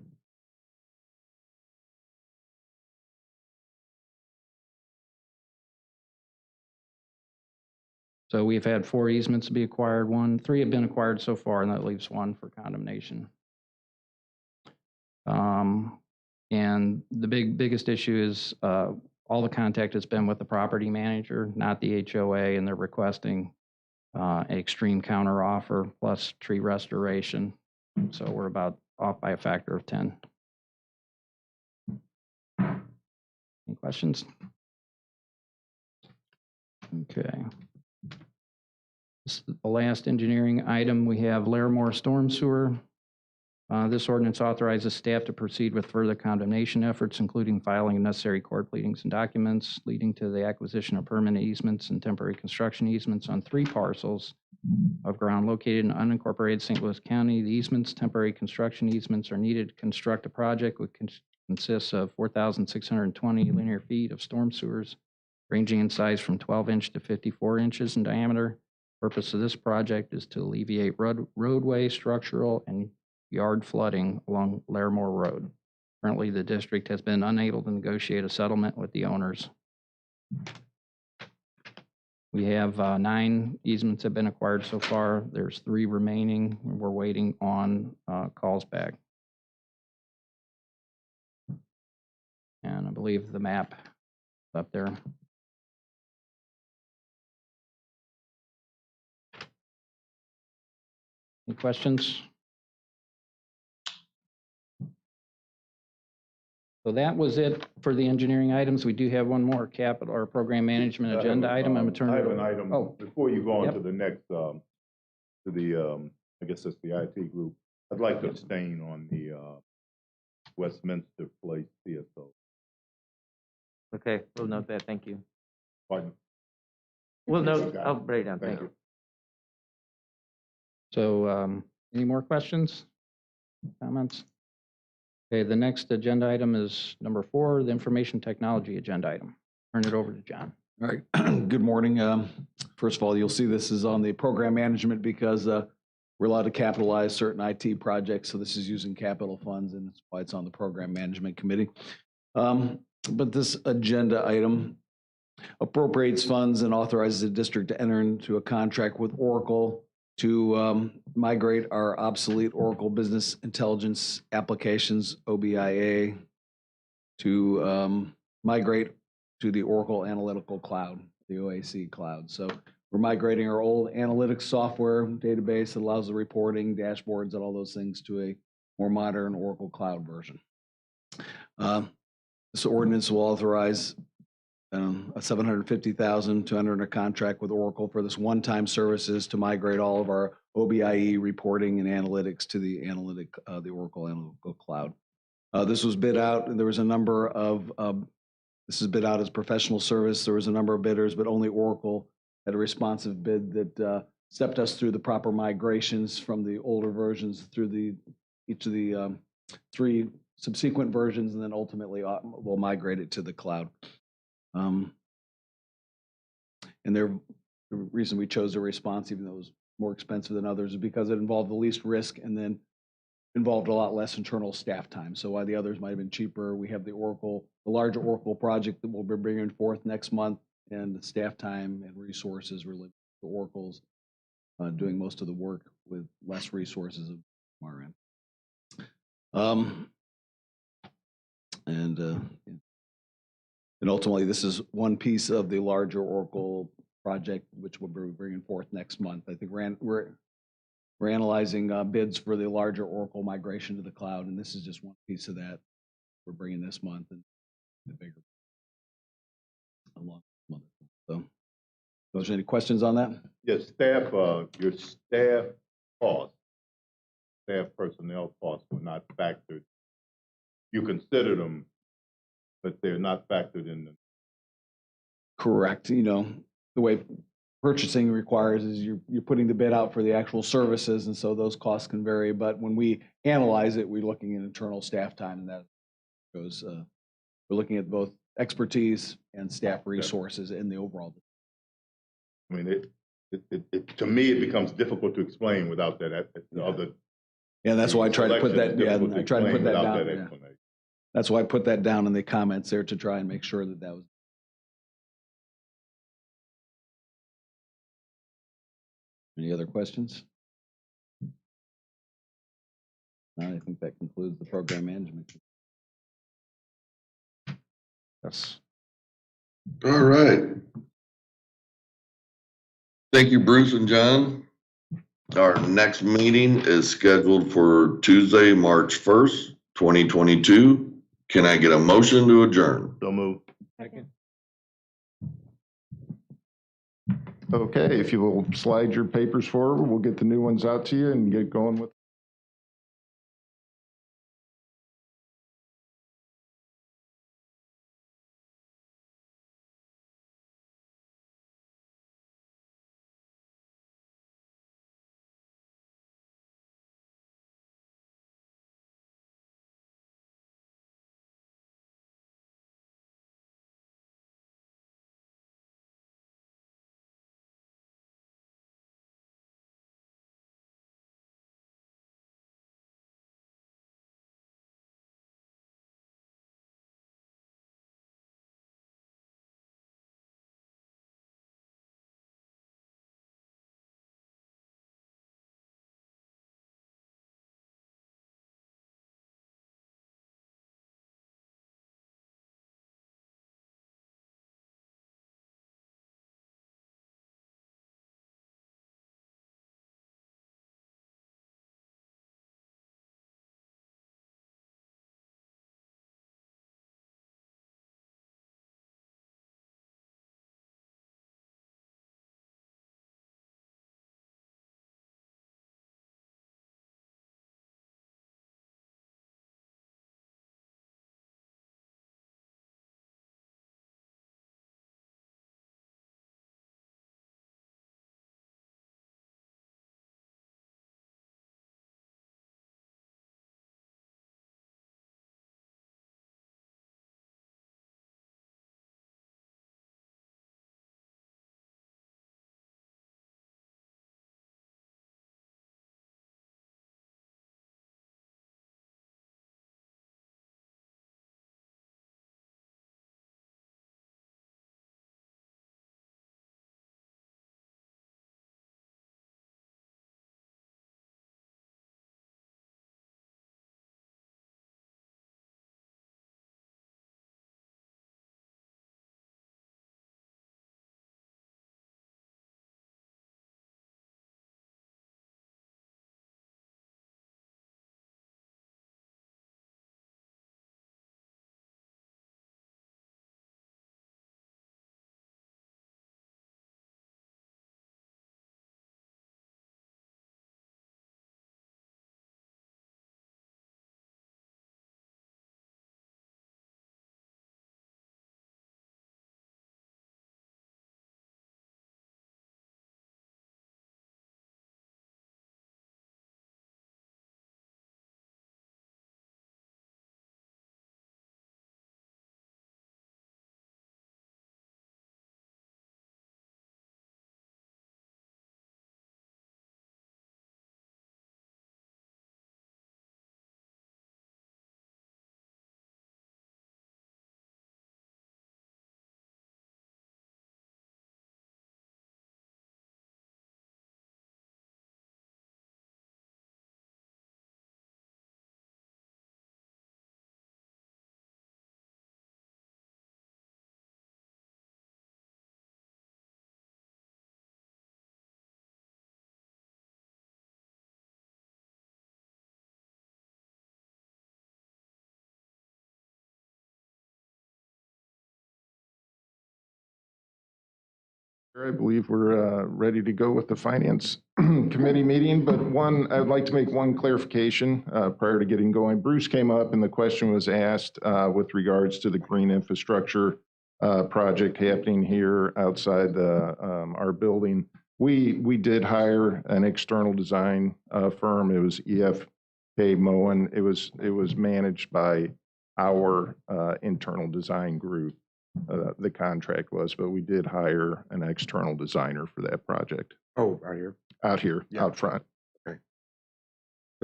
So we've had 4 easements to be acquired. 3 have been acquired so far, and that leaves 1 for condemnation. And the biggest issue is all the contact has been with the property manager, not the HOA, and they're requesting an extreme counter offer plus tree restoration. So we're about off by a factor of 10. Any questions? Okay. This is the last engineering item. We have Larimore Storm Sewer. This ordinance authorizes staff to proceed with further condemnation efforts, including filing of necessary court pleadings and documents leading to the acquisition of permanent easements and temporary construction easements on 3 parcels of ground located in unincorporated St. Louis County. The easements, temporary construction easements, are needed to construct a project which consists of 4,620 linear feet of storm sewers, ranging in size from 12-inch to 54 inches in diameter. The purpose of this project is to alleviate roadway, structural, and yard flooding along Larimore Road. Currently, the district has been unable to negotiate a settlement with the owners. We have 9 easements have been acquired so far. There's 3 remaining, and we're waiting on calls back. And I believe the map is up there. Any questions? So that was it for the engineering items. We do have one more capital or program management agenda item. I'm going to turn I it have over. an item, Oh. before you go on Yep. to the next, to the, I guess that's the IT group. I'd like to abstain on the Westminster Place CSO. Okay, we'll note that, thank you. Pardon? We'll note, Okay. I'll break it down, thank you. So any more questions, comments? Okay, the next agenda item is number 4, the information technology agenda item. Turn it over to John. All right, good morning. First of all, you'll see this is on the program management because we're allowed to capitalize certain IT projects. So this is using capital funds, and that's why it's on the program management committee. But this agenda item appropriates funds and authorizes the district to enter into a contract with Oracle to migrate our obsolete Oracle Business Intelligence applications, OBIA, to migrate to the Oracle Analytical Cloud, the OAC Cloud. So we're migrating our old analytics software database that allows the reporting, dashboards, and all those things to a more modern Oracle Cloud version. This ordinance will authorize a $750,000 to enter a contract with Oracle for this one-time services to migrate all of our OBIE reporting and analytics to the Oracle Analytical Cloud. This was bid out, and there was a number of, this is bid out as professional service. There was a number of bidders, but only Oracle had a responsive bid that stepped us through the proper migrations from the older versions through each of the 3 subsequent versions, and then ultimately we'll migrate it to the cloud. And the reason we chose a response, even though it was more expensive than others, is because it involved the least risk and then involved a lot less internal staff time. So while the others might have been cheaper, we have the larger Oracle project that we'll be bringing forth next month, and the staff time and resources related to Oracle's doing most of the work with less resources on our end. And ultimately, this is one piece of the larger Oracle project, which we'll be bringing forth next month. I think we're analyzing bids for the larger Oracle migration to the cloud, and this is just one piece of that we're bringing this month, and the bigger along month. So, those any questions on that? Yes, staff, your staff costs, staff personnel costs were not factored. You considered them, but they're not factored in the. Correct. You know, the way purchasing requires is you're putting the bid out for the actual services, and so those costs can vary. But when we analyze it, we're looking at internal staff time, and that goes. We're looking at both expertise and staff resources in the overall. I mean, to me, it becomes difficult to explain without that other. Yeah, that's why I tried to put that. Yeah, I tried to put that down. That yeah. That's why I put that down in the comments there to try and make sure that was. Any other questions? I think that concludes the program management. Yes. All right. Thank you, Bruce and John. Our next meeting is scheduled for Tuesday, March 1st, 2022. Can I get a motion to adjourn? So move. Second. Okay, if you will slide your papers forward, we'll get the new ones out to you and get going with I believe we're ready to go with the Finance Committee meeting, but I'd like to make one clarification prior to getting going. Bruce came up and the question was asked with regards to the green infrastructure project happening here outside our building. We did hire an external design firm. It was EFK Moen. It was managed by our internal design group. The contract was, but we did hire an external designer for that project. Oh, out here. Out here, Yeah. out front. So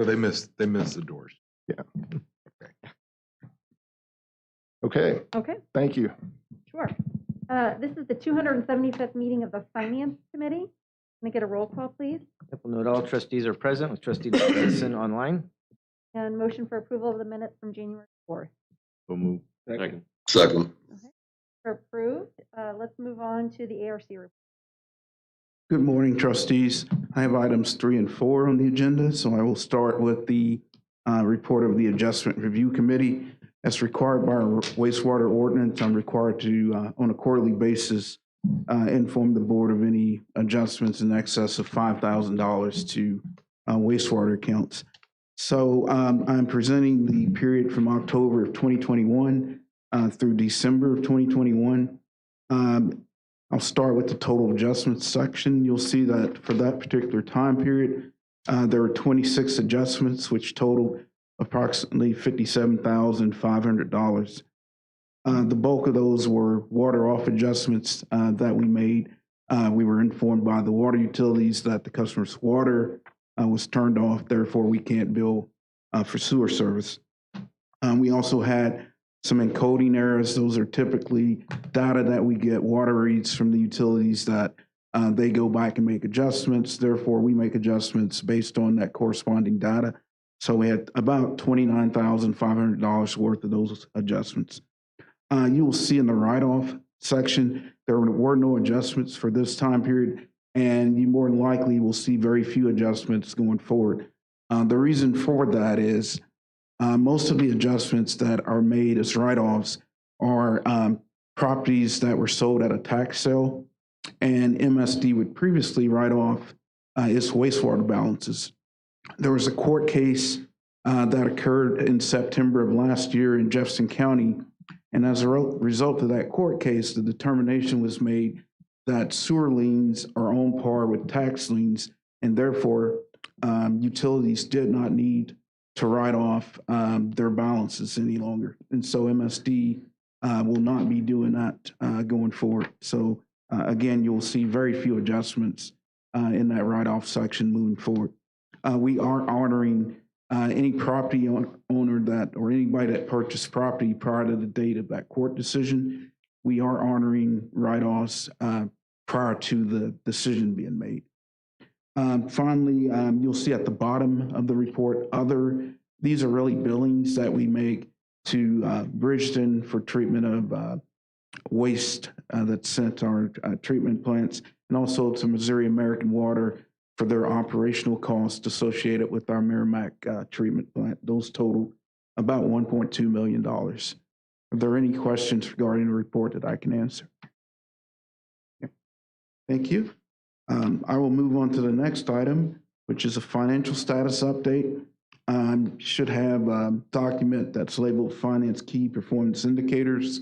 they missed the doors. Yeah. Okay. Okay, Okay, thank you. sure. This is the 275th meeting of the Finance Committee. Can I get a roll call, please? Yep, we'll note all trustees are present with trustee Benson online. And motion for approval of the minutes from January 4th. So move. Second. Second. Approved. Let's move on to the ARC report. Good morning, trustees. I have items 3 and 4 on the agenda, so I will start with the report of the Adjustment Review Committee. As required by our wastewater ordinance, I'm required to, on a quarterly basis, inform the board of any adjustments in excess of $5,000 to wastewater accounts. So I'm presenting the period from October of 2021 through December of 2021. I'll start with the total adjustments section. You'll see that for that particular time period, there were 26 adjustments, which total approximately $57,500. The bulk of those were water off adjustments that we made. We were informed by the water utilities that the customer's water was turned off, therefore we can't bill for sewer service. We also had some encoding errors. Those are typically data that we get, water reads from the utilities that they go back and make adjustments. Therefore, we make adjustments based on that corresponding data. So we had about $29,500 worth of those adjustments. You will see in the write-off section, there were no adjustments for this time period, and you more than likely will see very few adjustments going forward. The reason for that is most of the adjustments that are made as write-offs are properties that were sold at a tax sale, and MSD would previously write off its wastewater balances. There was a court case that occurred in September of last year in Jefferson County, and as a result of that court case, the determination was made that sewer liens are on par with tax liens, and therefore utilities did not need to write off their balances any longer. And so MSD will not be doing that going forward. So again, you'll see very few adjustments in that write-off section moving forward. We are honoring any property owner that, or anybody that purchased property prior to the date of that court decision. We are honoring write-offs prior to the decision being made. Finally, you'll see at the bottom of the report, these are really billings that we make to Bridgeton for treatment of waste that's sent to our treatment plants, and also to Missouri American Water for their operational costs associated with our Merrimack treatment plant. Those total about $1.2 million. Are there any questions regarding the report that I can answer? Yeah. Thank you. I will move on to the next item, which is a financial status update. Should have a document that's labeled Finance Key Performance Indicators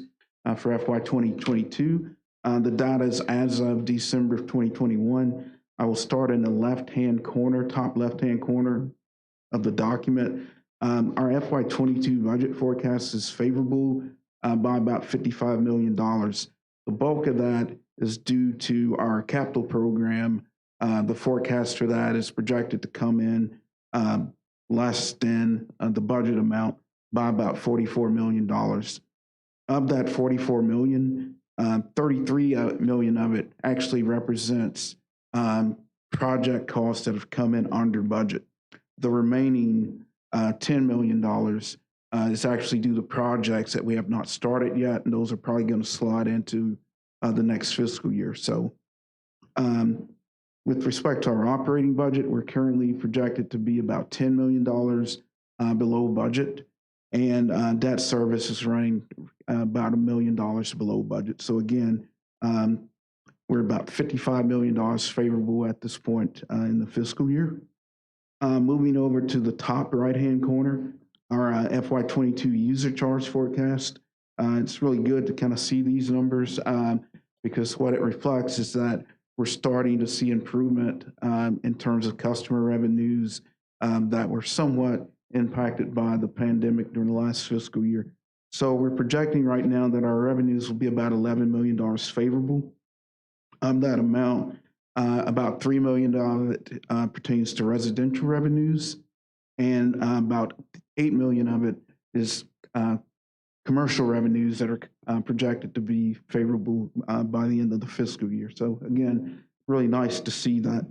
for FY 2022. The data is as of December of 2021. I will start in the left-hand corner, top left-hand corner of the document. Our FY 22 budget forecast is favorable by about $55 million. The bulk of that is due to our capital program. The forecast for that is projected to come in less than the budget amount by about $44 million. Of that $44 million, $33 million of it actually represents project costs that have come in under budget. The remaining $10 million is actually due to projects that we have not started yet, and those are probably going to slide into the next fiscal year. So with respect to our operating budget, we're currently projected to be about $10 million below budget, and debt service is running about $1 million below budget. So again, We're about $55 million favorable at this point in the fiscal year. Moving over to the top right-hand corner, our FY22 user charge forecast. It's really good to kind of see these numbers because what it reflects is that we're starting to see improvement in terms of customer revenues that were somewhat impacted by the pandemic during the last fiscal year. So we're projecting right now that our revenues will be about $11 million favorable. That amount, about $3 million of it pertains to residential revenues, and about $8 million of it is commercial revenues that are projected to be favorable by the end of the fiscal year. So again, really nice to see that.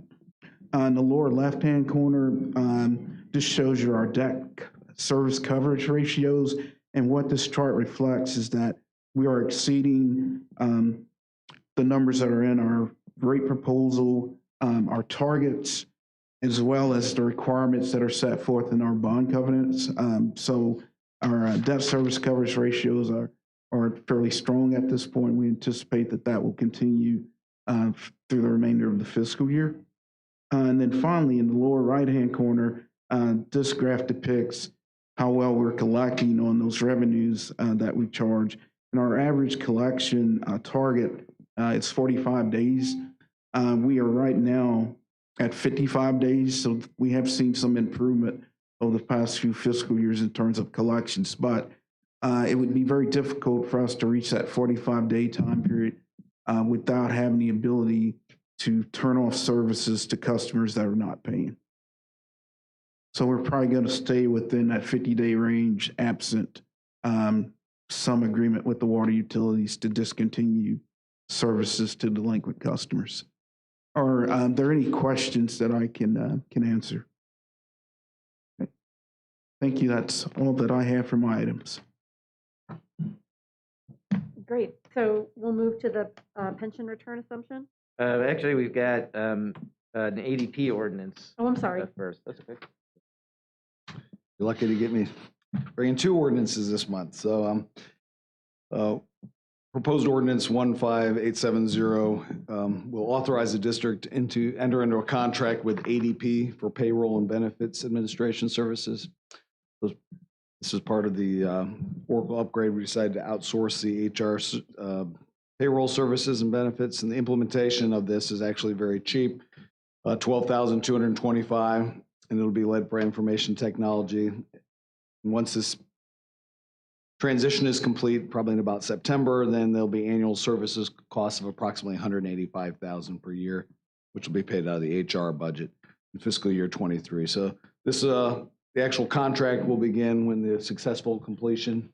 In the lower left-hand corner, this shows you our debt service coverage ratios, and what this chart reflects is that we are exceeding the numbers that are in our rate proposal, our targets, as well as the requirements that are set forth in our bond covenants. So our debt service coverage ratios are fairly strong at this point. We anticipate that that will continue through the remainder of the fiscal year. And then finally, in the lower right-hand corner, this graph depicts how well we're collecting on those revenues that we charge. And our average collection target is 45 days. We are right now at 55 days, so we have seen some improvement over the past few fiscal years in terms of collections, but it would be very difficult for us to reach that 45-day time period without having the ability to turn off services to customers that are not paying. So we're probably going to stay within that 50-day range absent some agreement with the water utilities to discontinue services to delinquent customers. Are there any questions that I can answer? Okay. Thank you. That's all that I have for my items. Great. So we'll move to the pension return assumption. Actually, we've got an ADP ordinance. Oh, I'm sorry. First, that's okay. You're lucky to get me bringing two ordinances this month. So proposed ordinance 15870 will authorize the district to enter into a contract with ADP for payroll and benefits administration services. This is part of the Oracle upgrade. We decided to outsource the HR payroll services and benefits, and the implementation of this is actually very cheap, $12,225, and it'll be led by information technology. And once this transition is complete, probably in about September, then there'll be annual services costs of approximately $185,000 per year, which will be paid out of the HR budget in fiscal year 23. So this the actual contract will begin when the successful completion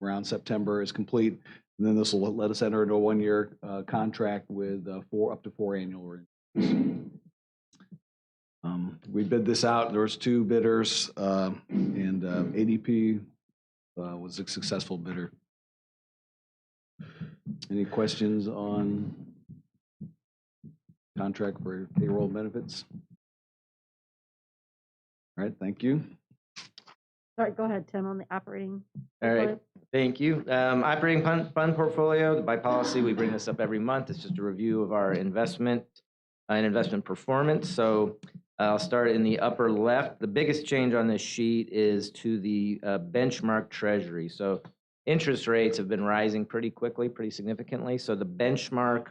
around September is complete, and then this will let us enter into a one-year contract with up to four annual renewals. We bid this out. There was two bidders, and ADP was a successful bidder. Any questions on contract for payroll benefits? All right, thank you. All right, go ahead, Tim, on the operating. All right, thank you. Operating fund portfolio, by policy, we bring this up every month. It's just a review of our investment and investment performance. So I'll start in the upper left. The biggest change on this sheet is to the benchmark treasury. So interest rates have been rising pretty quickly, pretty significantly. So the benchmark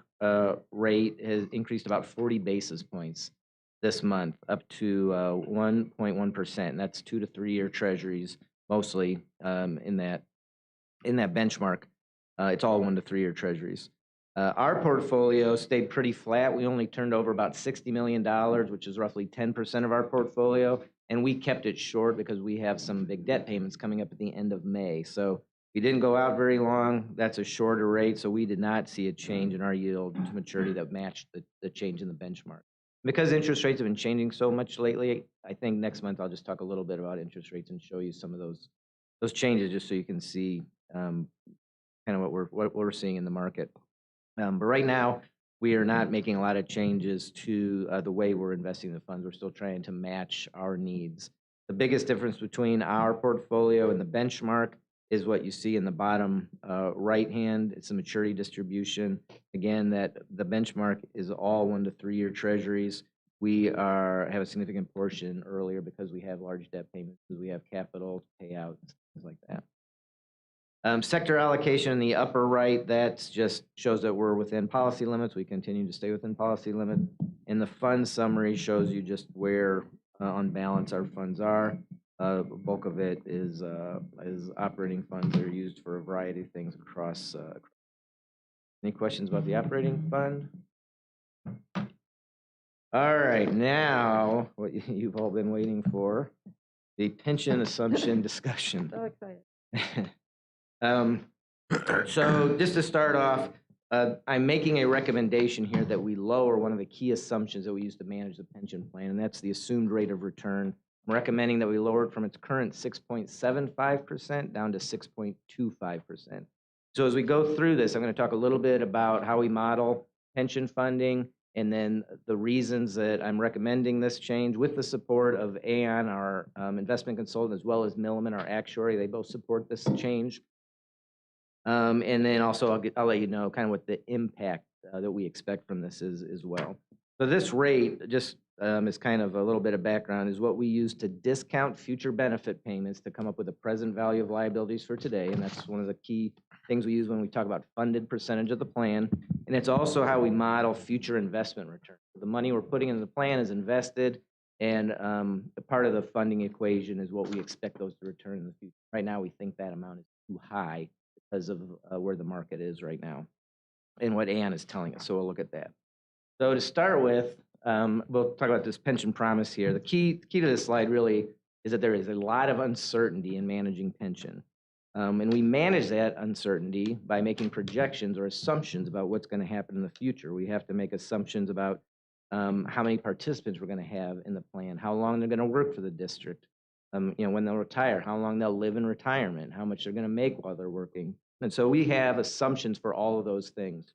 rate has increased about 40 basis points this month, up to 1.1%. And that's 2 to 3 year treasuries, mostly in that benchmark. It's all 1 to 3 year treasuries. Our portfolio stayed pretty flat. We only turned over about $60 million, which is roughly 10% of our portfolio. And we kept it short because we have some big debt payments coming up at the end of May. So we didn't go out very long. That's a shorter rate. So we did not see a change in our yield to maturity that matched the change in the benchmark. Because interest rates have been changing so much lately, I think next month I'll just talk a little bit about interest rates and show you some of those changes, just so you can see kind of what we're seeing in the market. But right now, we are not making a lot of changes to the way we're investing the funds. We're still trying to match our needs. The biggest difference between our portfolio and the benchmark is what you see in the bottom right hand. It's a maturity distribution. Again, that the benchmark is all 1 to 3 year treasuries. We have a significant portion earlier because we have large debt payments, because we have capital payouts, things like that. Sector allocation in the upper right, that just shows that we're within policy limits. We continue to stay within policy limits. And the fund summary shows you just where on balance our funds are. Bulk of it is operating funds that are used for a variety of things across. Any questions about the operating fund? All right, now what you've all been waiting for, the pension assumption discussion. So excited. So just to start off, I'm making a recommendation here that we lower one of the key assumptions that we use to manage the pension plan, and that's the assumed rate of return. I'm recommending that we lower it from its current 6.75% down to 6.25%. So as we go through this, I'm going to talk a little bit about how we model pension funding, and then the reasons that I'm recommending this change with the support of Aon, our investment consultant, as well as Milliman, our actuary. They both support this change. And then also I'll let you know kind of what the impact that we expect from this is as well. So this rate, just is kind of a little bit of background, is what we use to discount future benefit payments to come up with the present value of liabilities for today. And that's one of the key things we use when we talk about funded percentage of the plan. And it's also how we model future investment return. The money we're putting into the plan is invested, and a part of the funding equation is what we expect those to return in the future. Right now, we think that amount is too high because of where the market is right now and what Ann is telling us. So we'll look at that. So to start with, we'll talk about this pension promise here. The key to this slide really is that there is a lot of uncertainty in managing pension. And we manage that uncertainty by making projections or assumptions about what's going to happen in the future. We have to make assumptions about how many participants we're going to have in the plan, how long they're going to work for the district, when they'll retire, how long they'll live in retirement, how much they're going to make while they're working. And so we have assumptions for all of those things.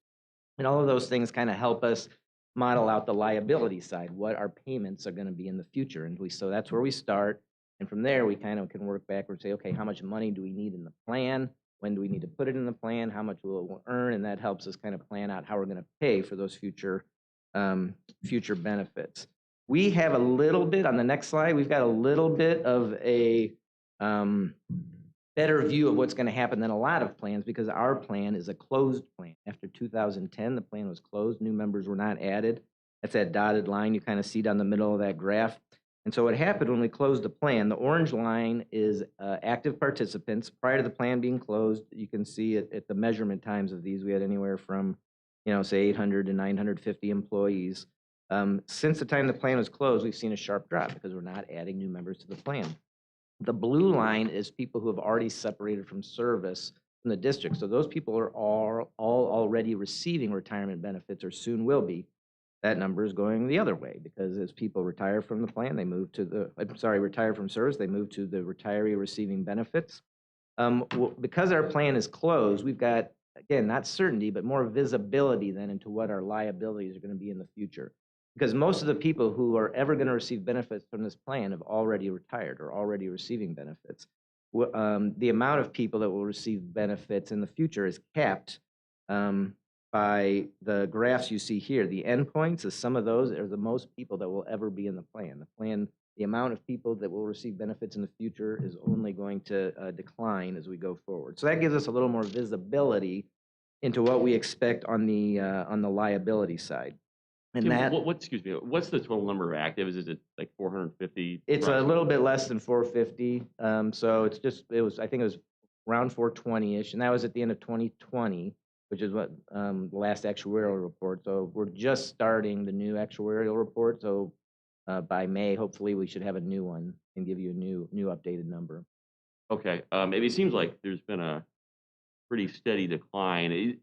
And all of those things kind of help us model out the liability side, what our payments are going to be in the future. And so that's where we start. And from there, we kind of can work backwards and say, okay, how much money do we need in the plan? When do we need to put it in the plan? How much will it earn? And that helps us kind of plan out how we're going to pay for those future benefits. We have a little bit, on the next slide, we've got a little bit of a better view of what's going to happen than a lot of plans, because our plan is a closed plan. After 2010, the plan was closed. New members were not added. That's that dotted line you kind of see down the middle of that graph. And so what happened when we closed the plan, the orange line is active participants. Prior to the plan being closed, you can see at the measurement times of these, we had anywhere from, say 800 to 950 employees. Since the time the plan was closed, we've seen a sharp drop because we're not adding new members to the plan. The blue line is people who have already separated from service from the district. So those people are all already receiving retirement benefits, or soon will be. That number is going the other way, because as people retire from the plan, they move to retire from service, they move to the retiree receiving benefits. Because our plan is closed, we've got, again, not certainty, but more visibility then into what our liabilities are going to be in the future. Because most of the people who are ever going to receive benefits from this plan have already retired or already receiving benefits. The amount of people that will receive benefits in the future is capped by the graphs you see here. The endpoints, some of those are the most people that will ever be in the plan. The amount of people that will receive benefits in the future is only going to decline as we go forward. So that gives us a little more visibility into what we expect on the liability side. And Tim, that, excuse me, what's the total number of actives? Is it like 450? it's a little bit less than 450. So I think it was around 420-ish, and that was at the end of 2020, which is what the last actuarial report. So we're just starting the new actuarial report. So by May, hopefully we should have a new one and give you a new updated number. Okay. It seems like there's been a pretty steady decline.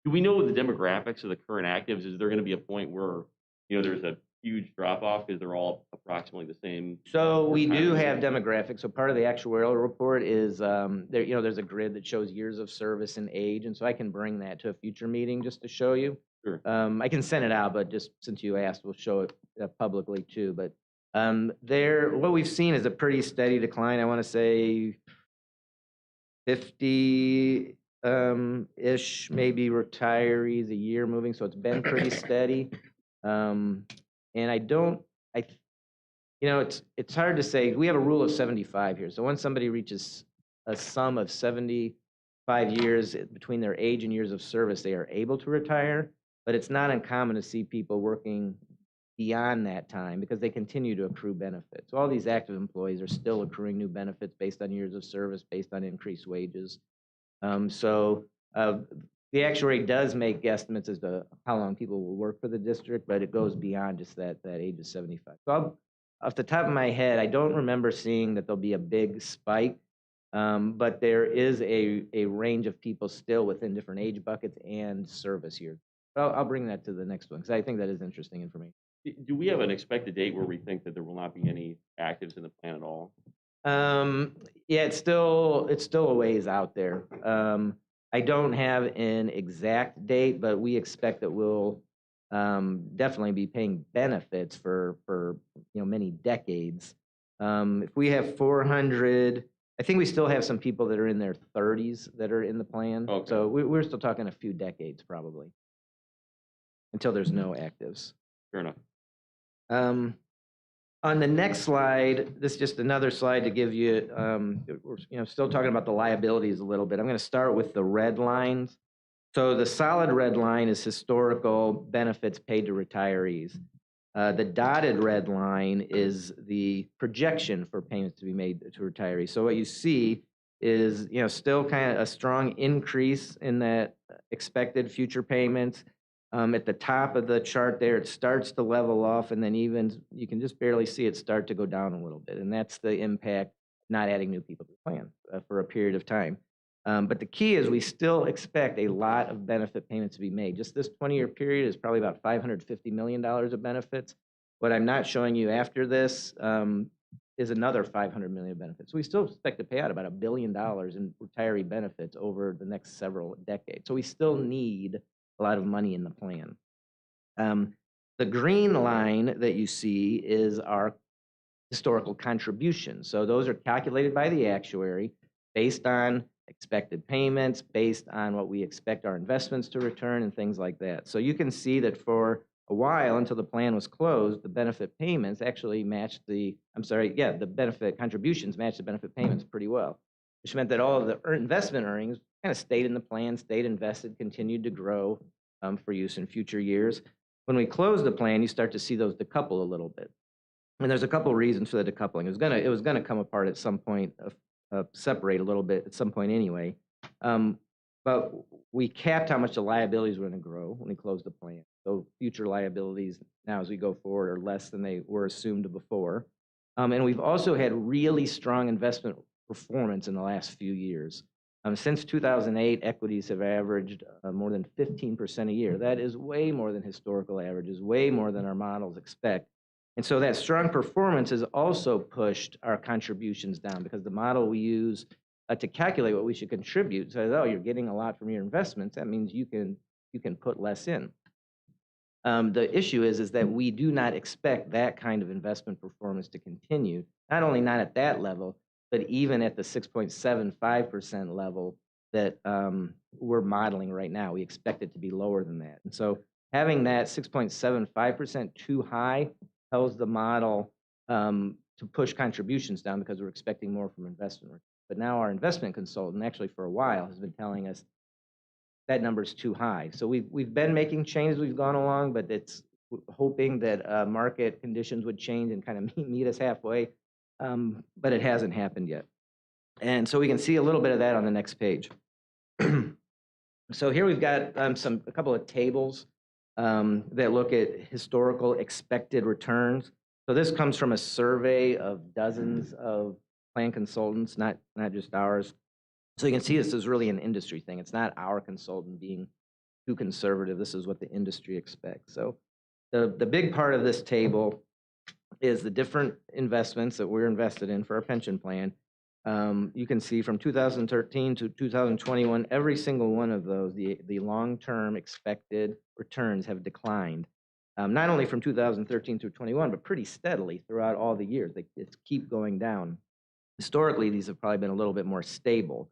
Do we know the demographics of the current actives? Is there going to be a point where, there's a huge drop off because they're all approximately the same? So we do have demographics. So part of the actuarial report is there's a grid that shows years of service and age, and so I can bring that to a future meeting just to show you. Sure. I can send it out, but just since you asked, we'll show it publicly too. But what we've seen is a pretty steady decline. I want to say 50 ish, maybe retirees a year moving, so it's been pretty steady. And I don't, I, you know, it's hard to say. We have a rule of 75 here. So once somebody reaches a sum of 75 years between their age and years of service, they are able to retire. But it's not uncommon to see people working beyond that time because they continue to accrue benefits. So all these active employees are still accruing new benefits based on years of service, based on increased wages. So the actuary does make guesstimates as to how long people will work for the district, but it goes beyond just that age of 75. So off the top of my head, I don't remember seeing that there'll be a big spike, but there is a range of people still within different age buckets and service years. I'll bring that to the next one because I think that is interesting information. Do we have an expected date where we think that there will not be any actives in the plan at all? Yeah, it's still a ways out there. I don't have an exact date, but we expect that we'll definitely be paying benefits for many decades. If we have 400, I think we still have some people that are in their 30s that are in the plan. Okay. So we're still talking a few decades probably until there's no actives. Fair enough. On the next slide, this is just another slide to give you, we're still talking about the liabilities a little bit. I'm going to start with the red lines. So the solid red line is historical benefits paid to retirees. The dotted red line is the projection for payments to be made to retirees. So what you see is, still kind of a strong increase in that expected future payments. At the top of the chart there, it starts to level off, and then even you can just barely see it start to go down a little bit. And that's the impact not adding new people to the plan for a period of time. But the key is we still expect a lot of benefit payments to be made. Just this 20-year period is probably about $550 million of benefits. What I'm not showing you after this is another $500 million of benefits. So we still expect to pay out about $1 billion in retiree benefits over the next several decades. So we still need a lot of money in the plan. The green line that you see is our historical contributions. So those are calculated by the actuary based on expected payments, based on what we expect our investments to return and things like that. So you can see that for a while until the plan was closed, the benefit payments actually matched the benefit contributions matched the benefit payments pretty well, which meant that all of the investment earnings kind of stayed in the plan, stayed invested, continued to grow for use in future years. When we close the plan, you start to see those decouple a little bit. And there's a couple reasons for the decoupling. It was gonna come apart at some point, separate a little bit at some point anyway. But we capped how much the liabilities were gonna grow when we closed the plan. So future liabilities now as we go forward are less than they were assumed before. And we've also had really strong investment performance in the last few years. Since 2008, equities have averaged more than 15% a year. That is way more than historical averages, way more than our models expect. And so that strong performance has also pushed our contributions down because the model we use to calculate what we should contribute says, oh, you're getting a lot from your investments. That means you can put less in. The issue is that we do not expect that kind of investment performance to continue, not only not at that level, but even at the 6.75% level that we're modeling right now. We expect it to be lower than that. And so having that 6.75% too high tells the model to push contributions down because we're expecting more from investment. But now our investment consultant, actually for a while, has been telling us that number's too high. So we've been making changes, we've gone along, but it's hoping that market conditions would change and kind of meet us halfway. But it hasn't happened yet. And so we can see a little bit of that on the next page. So here we've got a couple of tables that look at historical expected returns. So this comes from a survey of dozens of plan consultants, not just ours. So you can see this is really an industry thing. It's not our consultant being too conservative. This is what the industry expects. So the big part of this table is the different investments that we're invested in for our pension plan. You can see from 2013 to 2021, every single one of those, the long-term expected returns have declined. Not only from 2013 through 21, but pretty steadily throughout all the years. They keep going down. Historically, these have probably been a little bit more stable.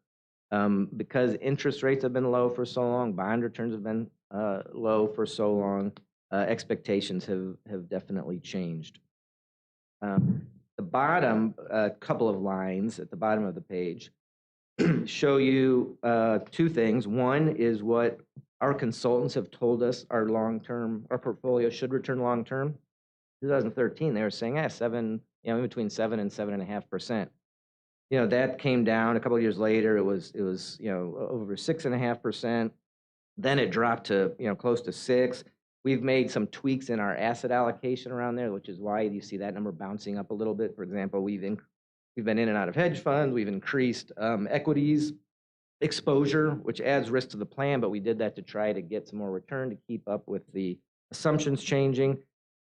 Because interest rates have been low for so long, bond returns have been low for so long, expectations have definitely changed. The bottom, a couple of lines at the bottom of the page show you two things. One is what our consultants have told us our portfolio should return long-term. 2013, they were saying, in between 7 and 7.5%. That came down a couple of years later. It was over 6.5%. Then it dropped to, close to 6. We've made some tweaks in our asset allocation around there, which is why you see that number bouncing up a little bit. For example, we've been in and out of hedge funds. We've increased equities exposure, which adds risk to the plan, but we did that to try to get some more return to keep up with the assumptions changing.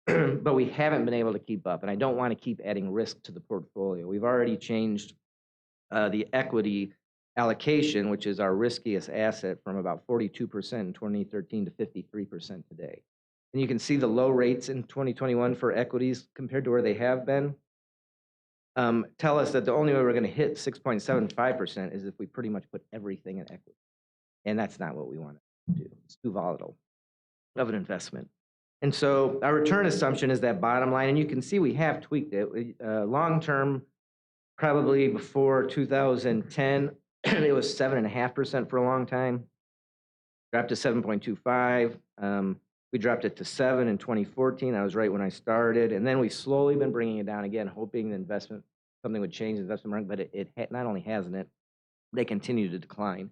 But we haven't been able to keep up, and I don't want to keep adding risk to the portfolio. We've already changed the equity allocation, which is our riskiest asset, from about 42% in 2013 to 53% today. And you can see the low rates in 2021 for equities compared to where they have been. Tell us that the only way we're going to hit 6.75% is if we pretty much put everything in equity. And that's not what we want to do. It's too volatile of an investment. And so our return assumption is that bottom line, and you can see we have tweaked it. Long-term, probably before 2010, it was 7.5% for a long time. Dropped to 7.25. We dropped it to 7 in 2014. That was right when I started. And then we've slowly been bringing it down again, hoping the something would change the investment market, but it not only hasn't it, they continue to decline.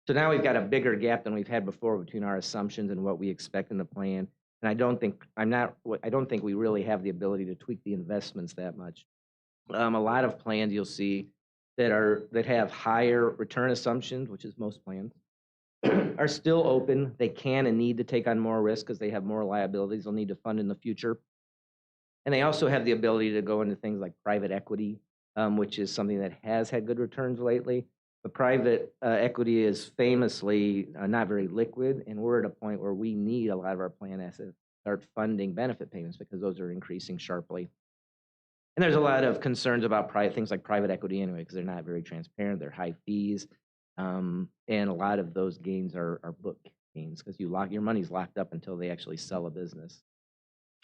So now we've got a bigger gap than we've had before between our assumptions and what we expect in the plan. And I don't think we really have the ability to tweak the investments that much. A lot of plans you'll see that have higher return assumptions, which is most plans, are still open. They can and need to take on more risk because they have more liabilities they'll need to fund in the future. And they also have the ability to go into things like private equity, which is something that has had good returns lately. But private equity is famously not very liquid, and we're at a point where we need a lot of our plan assets to start funding benefit payments because those are increasing sharply. And there's a lot of concerns about things like private equity anyway, because they're not very transparent. They're high fees, and a lot of those gains are book gains because your money's locked up until they actually sell a business.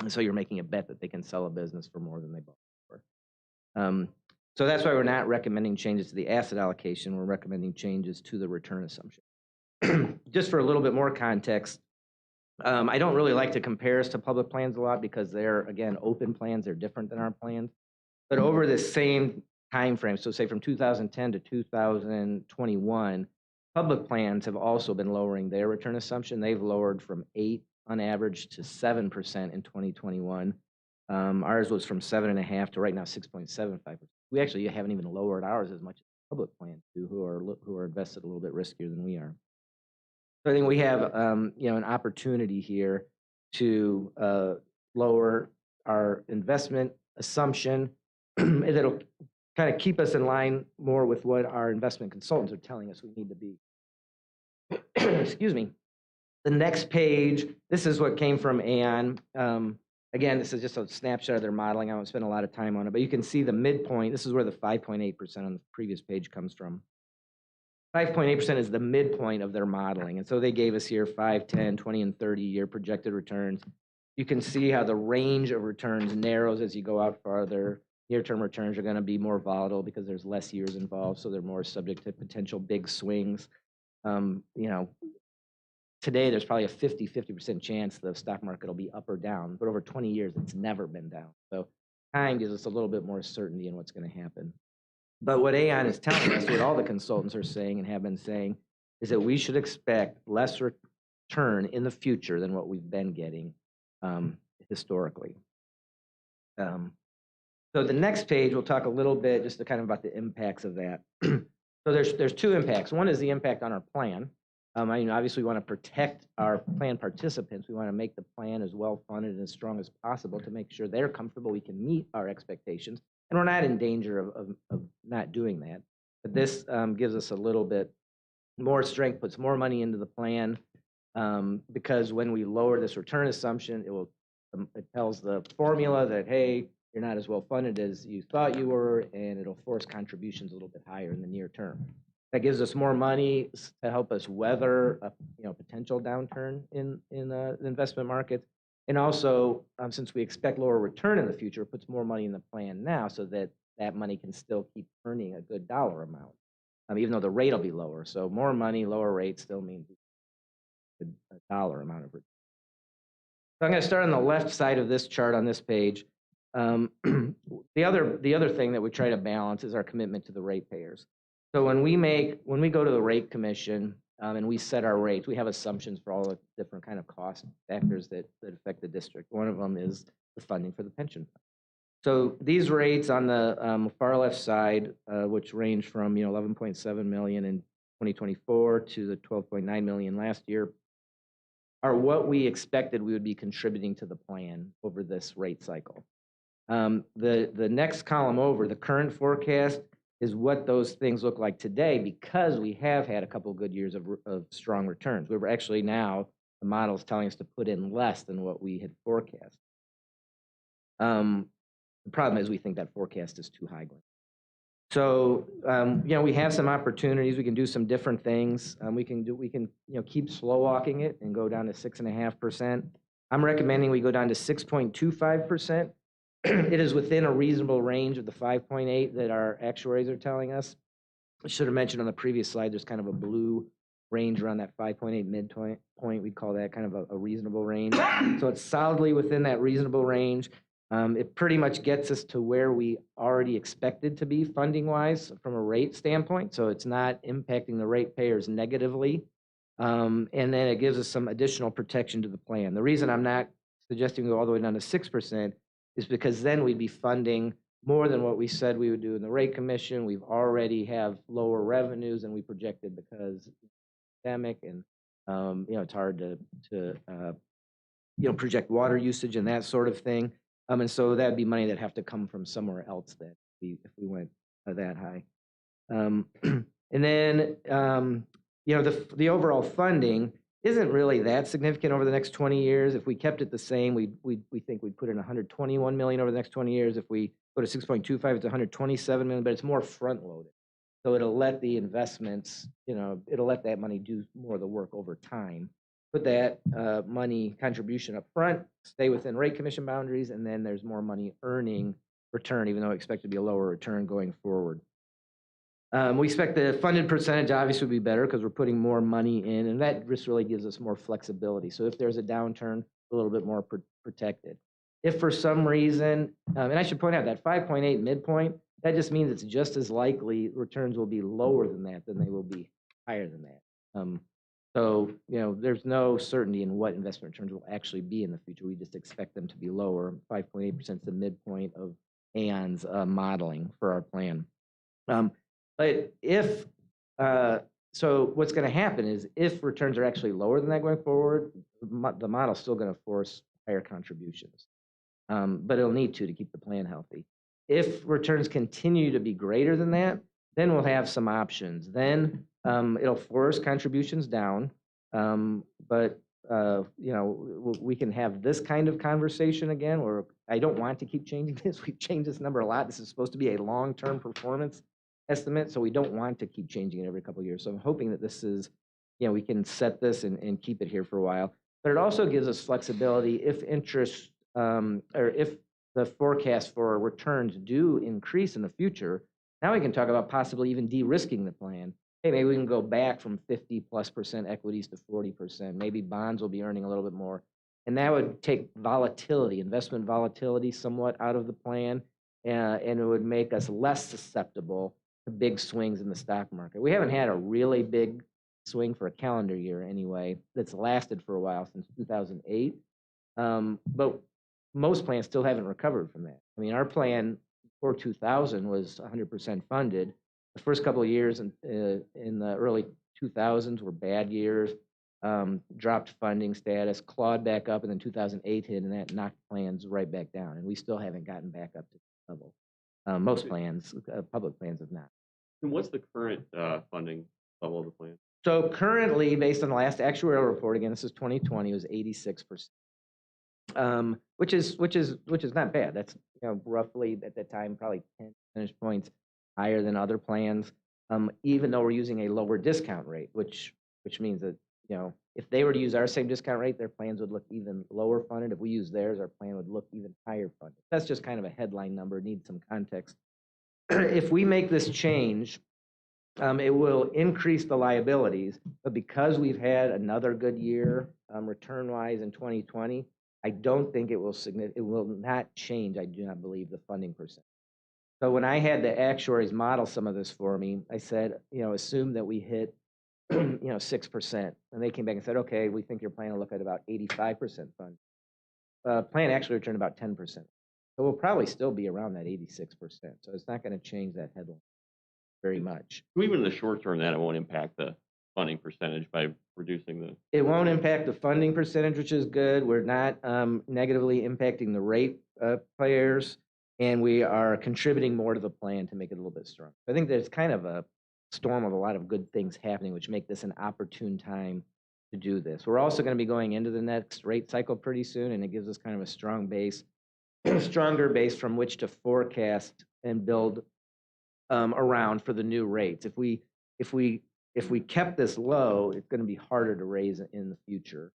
And so you're making a bet that they can sell a business for more than they bought for. So that's why we're not recommending changes to the asset allocation. We're recommending changes to the return assumption. Just for a little bit more context, I don't really like to compare us to public plans a lot because they're, again, open plans. They're different than our plans. But over this same time frame, so say from 2010 to 2021, public plans have also been lowering their return assumption. They've lowered from 8 on average to 7% in 2021. Ours was from 7.5 to right now 6.75%. We actually haven't even lowered ours as much as public plans do, who are invested a little bit riskier than we are. So I think we have an opportunity here to lower our investment assumption. It'll kind of keep us in line more with what our investment consultants are telling us we need to be. Excuse me. The next page, this is what came from Aon. Again, this is just a snapshot of their modeling. I won't spend a lot of time on it, but you can see the midpoint. This is where the 5.8% on the previous page comes from. 5.8% is the midpoint of their modeling. And so they gave us here 5, 10, 20, and 30-year projected returns. You can see how the range of returns narrows as you go out farther. Near-term returns are going to be more volatile because there's less years involved, so they're more subject to potential big swings. Today, there's probably a 50% chance the stock market will be up or down, but over 20 years, it's never been down. So time gives us a little bit more certainty in what's going to happen. But what Aon is telling us, what all the consultants are saying and have been saying, is that we should expect less return in the future than what we've been getting historically. So the next page, we'll talk a little bit just to kind of about the impacts of that. So there's two impacts. One is the impact on our plan. Obviously, we want to protect our plan participants. We want to make the plan as well funded and as strong as possible to make sure they're comfortable we can meet our expectations. And we're not in danger of not doing that. But this gives us a little bit more strength, puts more money into the plan, because when we lower this return assumption, it tells the formula that, hey, you're not as well funded as you thought you were, and it'll force contributions a little bit higher in the near term. That gives us more money to help us weather a potential downturn in the investment markets. And also, since we expect lower return in the future, it puts more money in the plan now so that that money can still keep earning a good dollar amount, even though the rate will be lower. So more money, lower rate still means a dollar amount of return. So I'm going to start on the left side of this chart on this page. The other thing that we try to balance is our commitment to the ratepayers. So when we go to the rate commission and we set our rates, we have assumptions for all the different kind of cost factors that affect the district. One of them is the funding for the pension fund. So these rates on the far left side, which range from 11.7 million in 2024 to the 12.9 million last year, are what we expected we would be contributing to the plan over this rate cycle. The next column over, the current forecast, is what those things look like today because we have had a couple of good years of strong returns. We're actually now, the model is telling us to put in less than what we had forecast. The problem is we think that forecast is too high. So, we have some opportunities. We can do some different things. We can keep slow walking it and go down to 6.5%. I'm recommending we go down to 6.25%. It is within a reasonable range of the 5.8 that our actuaries are telling us. I should have mentioned on the previous slide, there's kind of a blue range around that 5.8 midpoint. We'd call that kind of a reasonable range. So it's solidly within that reasonable range. It pretty much gets us to where we already expected to be funding-wise from a rate standpoint. So it's not impacting the ratepayers negatively. And then it gives us some additional protection to the plan. The reason I'm not suggesting we go all the way down to 6% is because then we'd be funding more than what we said we would do in the rate commission. We've already have lower revenues than we projected because of the pandemic, and it's hard to project water usage and that sort of thing. And so that'd be money that'd have to come from somewhere else if we went that high. And then the overall funding isn't really that significant over the next 20 years. If we kept it the same, we think we'd put in 121 million over the next 20 years. If we go to 6.25, it's 127 million, but it's more front loaded. So it'll let the investments, it'll let that money do more of the work over time. Put that money contribution up front, stay within rate commission boundaries, and then there's more money earning return, even though I expect to be a lower return going forward. We expect the funded percentage obviously would be better because we're putting more money in, and that just really gives us more flexibility. So if there's a downturn, a little bit more protected. If for some reason, and I should point out that 5.8 midpoint, that just means it's just as likely returns will be lower than they will be higher than that. So, there's no certainty in what investment returns will actually be in the future. We just expect them to be lower. 5.8% is the midpoint of Aon's modeling for our plan. But so what's going to happen is if returns are actually lower than that going forward, the model's still going to force higher contributions. But it'll need to keep the plan healthy. If returns continue to be greater than that, then we'll have some options. Then it'll force contributions down, but we can have this kind of conversation again, or I don't want to keep changing this. We've changed this number a lot. This is supposed to be a long-term performance estimate, so we don't want to keep changing it every couple of years. So I'm hoping that this is, we can set this and keep it here for a while. But it also gives us flexibility if interest or if the forecast for returns do increase in the future. Now we can talk about possibly even de-risking the plan. Hey, maybe we can go back from 50+% equities to 40%. Maybe bonds will be earning a little bit more. And that would take volatility, investment volatility somewhat out of the plan, and it would make us less susceptible to big swings in the stock market. We haven't had a really big swing for a calendar year anyway that's lasted for a while, since 2008. But most plans still haven't recovered from that. I mean, our plan for 2000 was 100% funded. The first couple of years in the early 2000s were bad years, dropped funding status, clawed back up, and then 2008 hit, and that knocked plans right back down. And we still haven't gotten back up to the level. Most plans, public plans, have not. And what's the current funding level of the plan? So currently, based on the last actuarial report, again, this is 2020, it was 86%. Which is not bad. That's roughly at that time probably 10 percentage points higher than other plans. even though we're using a lower discount rate, which means that, if they were to use our same discount rate, their plans would look even lower funded. If we use theirs, our plan would look even higher funded. That's just kind of a headline number, needs some context. If we make this change, it will increase the liabilities, but because we've had another good year return-wise in 2020, I don't think it will not change, I do not believe, the funding percent. So when I had the actuaries model some of this for me, I said, assume that we hit 6%. And they came back and said, okay, we think your plan will look at about 85% fund. Plan actually returned about 10%. So we'll probably still be around that 86%. So it's not going to change that headline very much. So even in the short term, that it won't impact the funding percentage by reducing the. It won't impact the funding percentage, which is good. We're not negatively impacting the rate players, and we are contributing more to the plan to make it a little bit stronger. I think there's kind of a storm of a lot of good things happening, which make this an opportune time to do this. We're also going to be going into the next rate cycle pretty soon, and it gives us kind of a strong base, stronger base from which to forecast and build around for the new rates. If we kept this low, it's going to be harder to raise in the future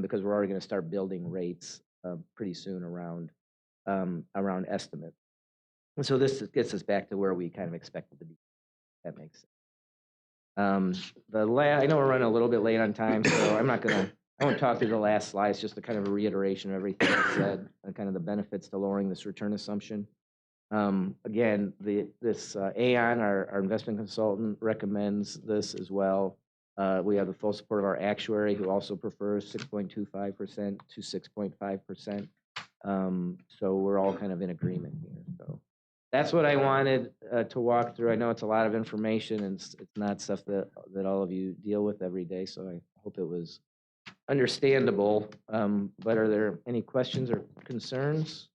because we're already going to start building rates pretty soon around estimates. And so this gets us back to where we kind of expected to be. That makes sense. I know we're running a little bit late on time, so I won't talk through the last slides, just a kind of a reiteration of everything I said and kind of the benefits to lowering this return assumption. Again, this Aon, our investment consultant, recommends this as well. We have the full support of our actuary, who also prefers 6.25% to 6.5%. So we're all kind of in agreement here. So that's what I wanted to walk through. I know it's a lot of information, and it's not stuff that all of you deal with every day, so I hope it was understandable. But are there any questions or concerns?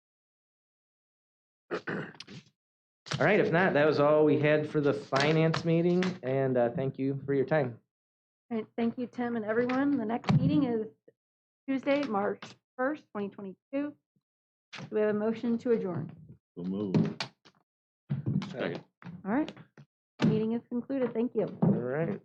All right, if not, that was all we had for the finance meeting, and thank you for your time. All right, thank you, Tim, and everyone. The next meeting is Tuesday, March 1st, 2022. Do we have a motion to adjourn? So move. Second. All right, meeting is concluded. Thank you. All right.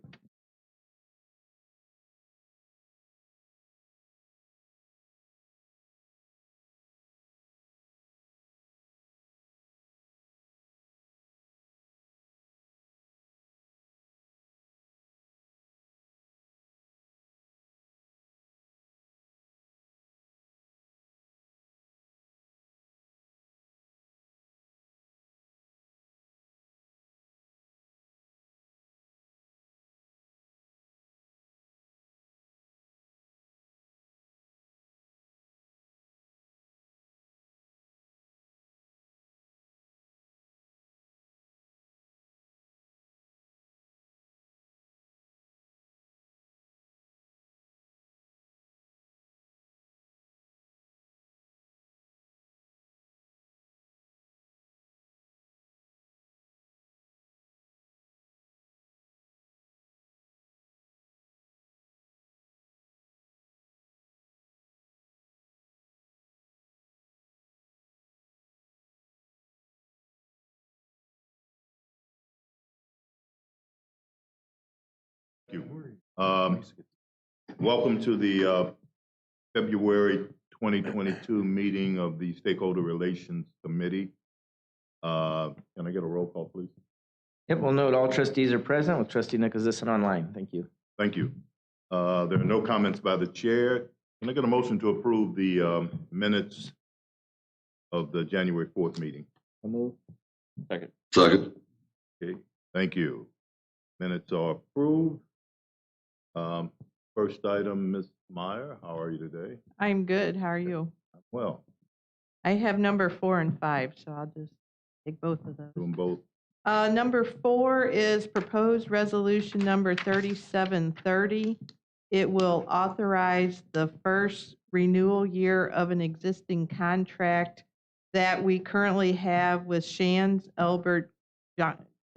Thank you. Welcome to the February 2022 meeting of the Stakeholder Relations Committee. Can I get a roll call, please? Yep, we'll note all trustees are present with Trustee Nicholasison online. Thank you. Thank you. There are no comments by the chair. Can I get a motion to approve the minutes of the January 4th meeting? I'll move. Second. Second. Okay, thank you. Minutes are approved. First item, Ms. Meyer, how are you today? I'm good. How are you? Well, I have number 4 and 5, so I'll just take both of those. doing both. Number 4 is proposed resolution number 3730. It will authorize the first renewal year of an existing contract that we currently have with Shands, Elbert,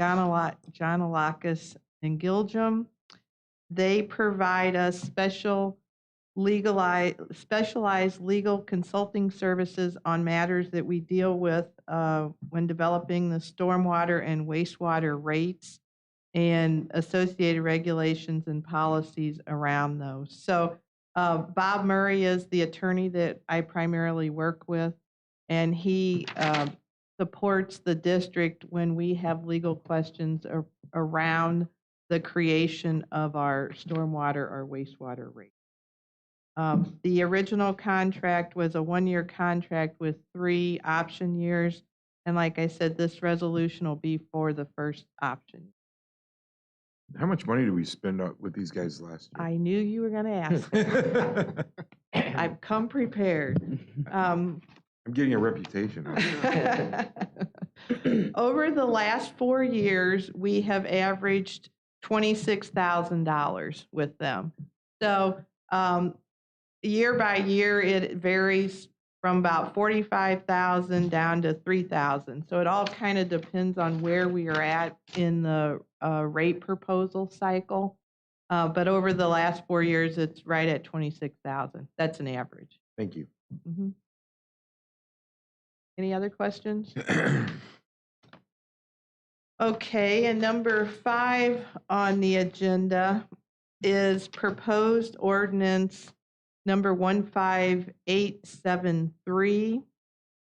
Johnalakis, and Giljam. They provide us specialized legal consulting services on matters that we deal with when developing the stormwater and wastewater rates. and associated regulations and policies around those. So Bob Murray is the attorney that I primarily work with, and he supports the district when we have legal questions around the creation of our stormwater or wastewater rate. The original contract was a one-year contract with 3 option years. And like I said, this resolution will be for the first option. How much money did we spend with these guys last I knew you were going to ask. year? I've come prepared. I'm getting a reputation. Over the last 4 years, we have averaged $26,000 with them. So year by year, it varies from about 45,000 down to 3,000. So it all kind of depends on where we are at in the rate proposal cycle. But over the last 4 years, it's right at 26,000. That's an average. Thank you. Mhm. Any other questions? Okay, and number 5 on the agenda is proposed ordinance number 15873.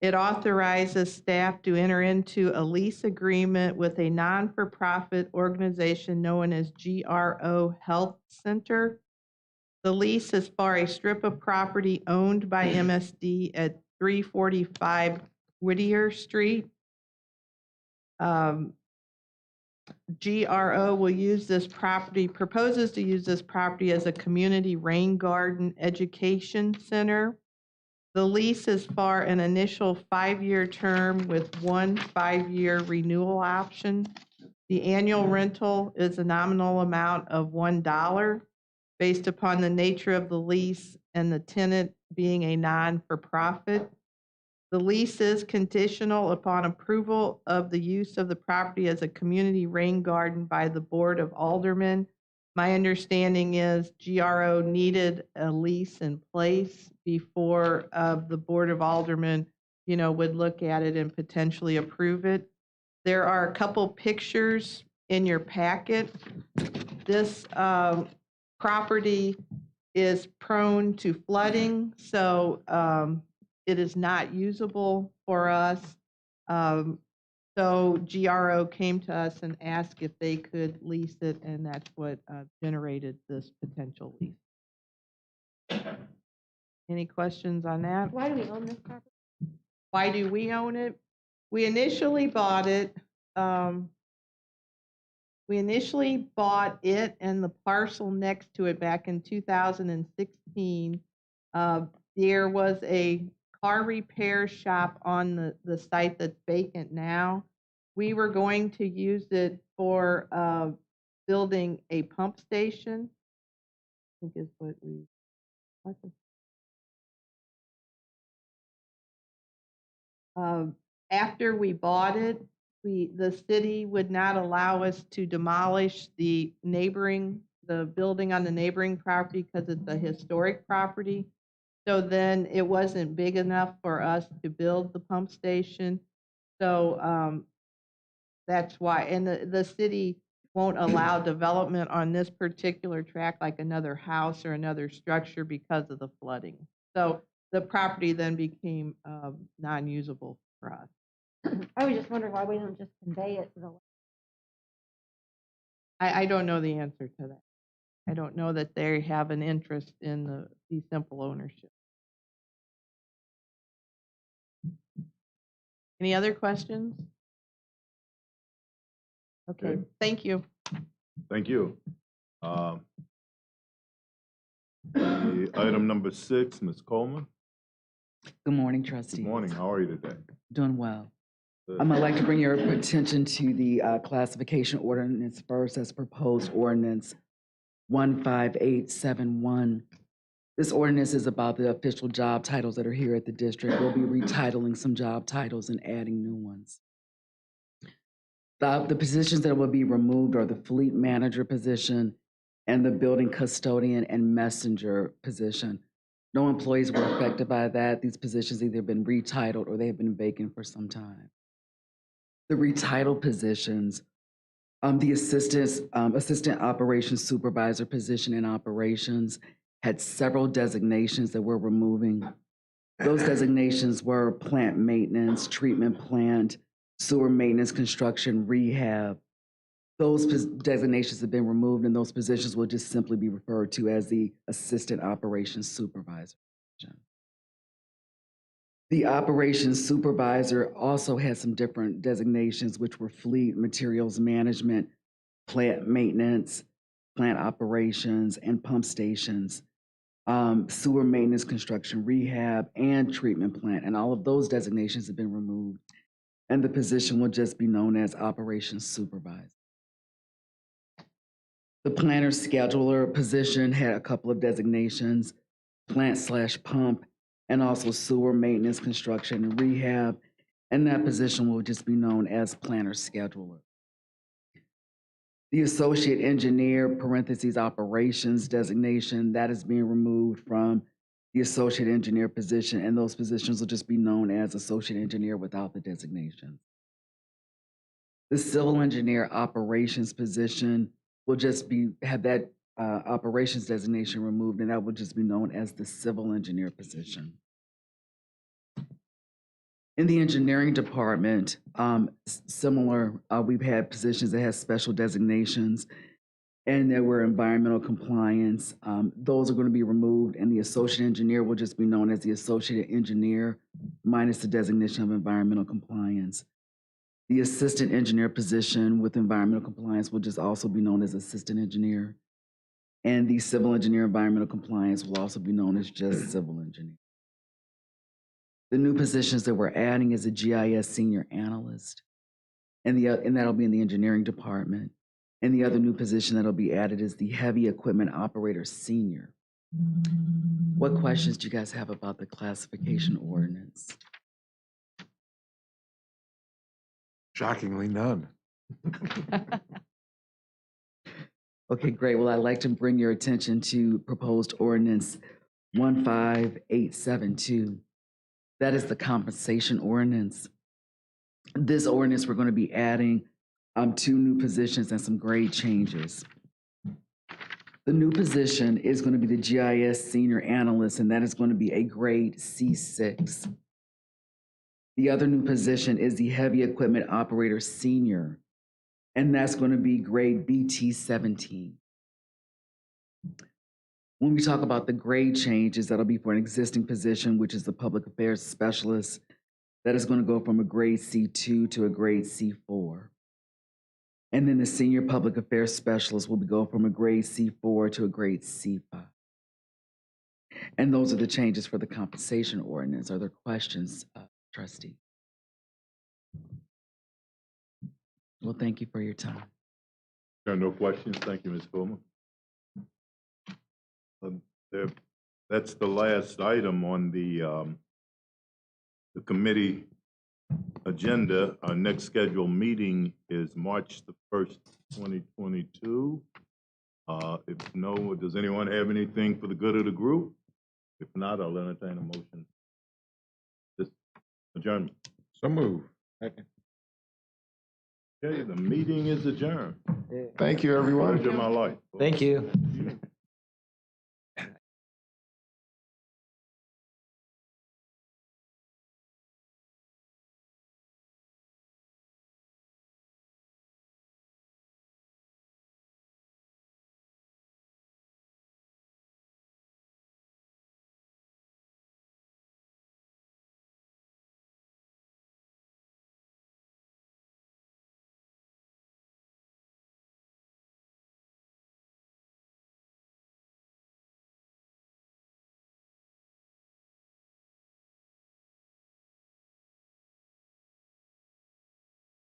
It authorizes staff to enter into a lease agreement with a non-for-profit organization known as GRO Health Center. The lease is for a strip of property owned by MSD at 345 Whittier Street. GRO will use this property, proposes to use this property as a community rain garden education center. The lease is for an initial 5-year term with 1 5-year renewal option. The annual rental is a nominal amount of $1 based upon the nature of the lease and the tenant being a non-for-profit. The lease is conditional upon approval of the use of the property as a community rain garden by the Board of Aldermen. My understanding is GRO needed a lease in place before the Board of Aldermen, would look at it and potentially approve it. There are a couple pictures in your packet. This property is prone to flooding, so it is not usable for us. So GRO came to us and asked if they could lease it, and that's what generated this potential lease. Any questions on that? Why do we own this property? Why do we own it? We initially bought it. We initially bought it and the parcel next to it back in 2016. There was a car repair shop on the site that's vacant now. We were going to use it for building a pump station. I think is what we. After we bought it, the city would not allow us to demolish the building on the neighboring property because it's a historic property. So then it wasn't big enough for us to build the pump station. So that's why, and the city won't allow development on this particular tract, like another house or another structure, because of the flooding. So the property then became non-usable for us. I was just wondering why we don't just convey it to the. I don't know the answer to that. I don't know that they have an interest in the simple ownership. Any other questions? Okay, thank you. Thank you. Item number 6, Ms. Coleman. Good morning, trustees. Good morning. How are you today? Doing well. Good. I'd like to bring your attention to the classification ordinance first as proposed ordinance 15871. This ordinance is about the official job titles that are here at the district. We'll be retitling some job titles and adding new ones. The positions that will be removed are the fleet manager position and the building custodian and messenger position. No employees were affected by that. These positions either been retitled or they have been vacant for some time. The retitled positions The assistant operations supervisor position in operations had several designations that we're removing. Those designations were plant maintenance, treatment plant, sewer maintenance, construction, rehab. Those designations have been removed, and those positions will just simply be referred to as the assistant operations supervisor. The operations supervisor also had some different designations, which were fleet, materials management, plant maintenance, plant operations, and pump stations, sewer maintenance, construction, rehab, and treatment plant. And all of those designations have been removed, and the position will just be known as operations supervisor. The planner scheduler position had a couple of designations, plant/pump, and also sewer maintenance, construction, and rehab, and that position will just be known as planner scheduler. The associate engineer, parentheses, operations designation, that is being removed from the associate engineer position, and those positions will just be known as associate engineer without the designation. The civil engineer operations position will just have that operations designation removed, and that will just be known as the civil engineer position. In the engineering department, similar, we've had positions that have special designations, and there were environmental compliance. Those are going to be removed, and the associate engineer will just be known as the associate engineer minus the designation of environmental compliance. The assistant engineer position with environmental compliance will just also be known as assistant engineer. And the civil engineer environmental compliance will also be known as just civil engineer. The new positions that we're adding is a GIS senior analyst, and that'll be in the engineering department. And the other new position that'll be added is the heavy equipment operator senior. What questions do you guys have about the classification ordinance? Shockingly, none. Okay, great. Well, I'd like to bring your attention to proposed ordinance 15872. That is the compensation ordinance. This ordinance, we're going to be adding 2 new positions and some grade changes. The new position is going to be the GIS senior analyst, and that is going to be a grade C6. The other new position is the heavy equipment operator senior, and that's going to be grade BT17. When we talk about the grade changes, that'll be for an existing position, which is the public affairs specialist. That is going to go from a grade C2 to a grade C4. And then the senior public affairs specialist will go from a grade C4 to a grade C5. And those are the changes for the compensation ordinance. Are there questions, trustee? Well, thank you for your time. There are no questions. Thank you, Ms. Coleman. That's the last item on the committee agenda. Our next scheduled meeting is March the 1st, 2022. If no, does anyone have anything for the good of the group? If not, I'll entertain a motion. This adjournment. So move. Second. Okay, the meeting is adjourned. Thank you, everyone. Pleasure of my life. Thank you.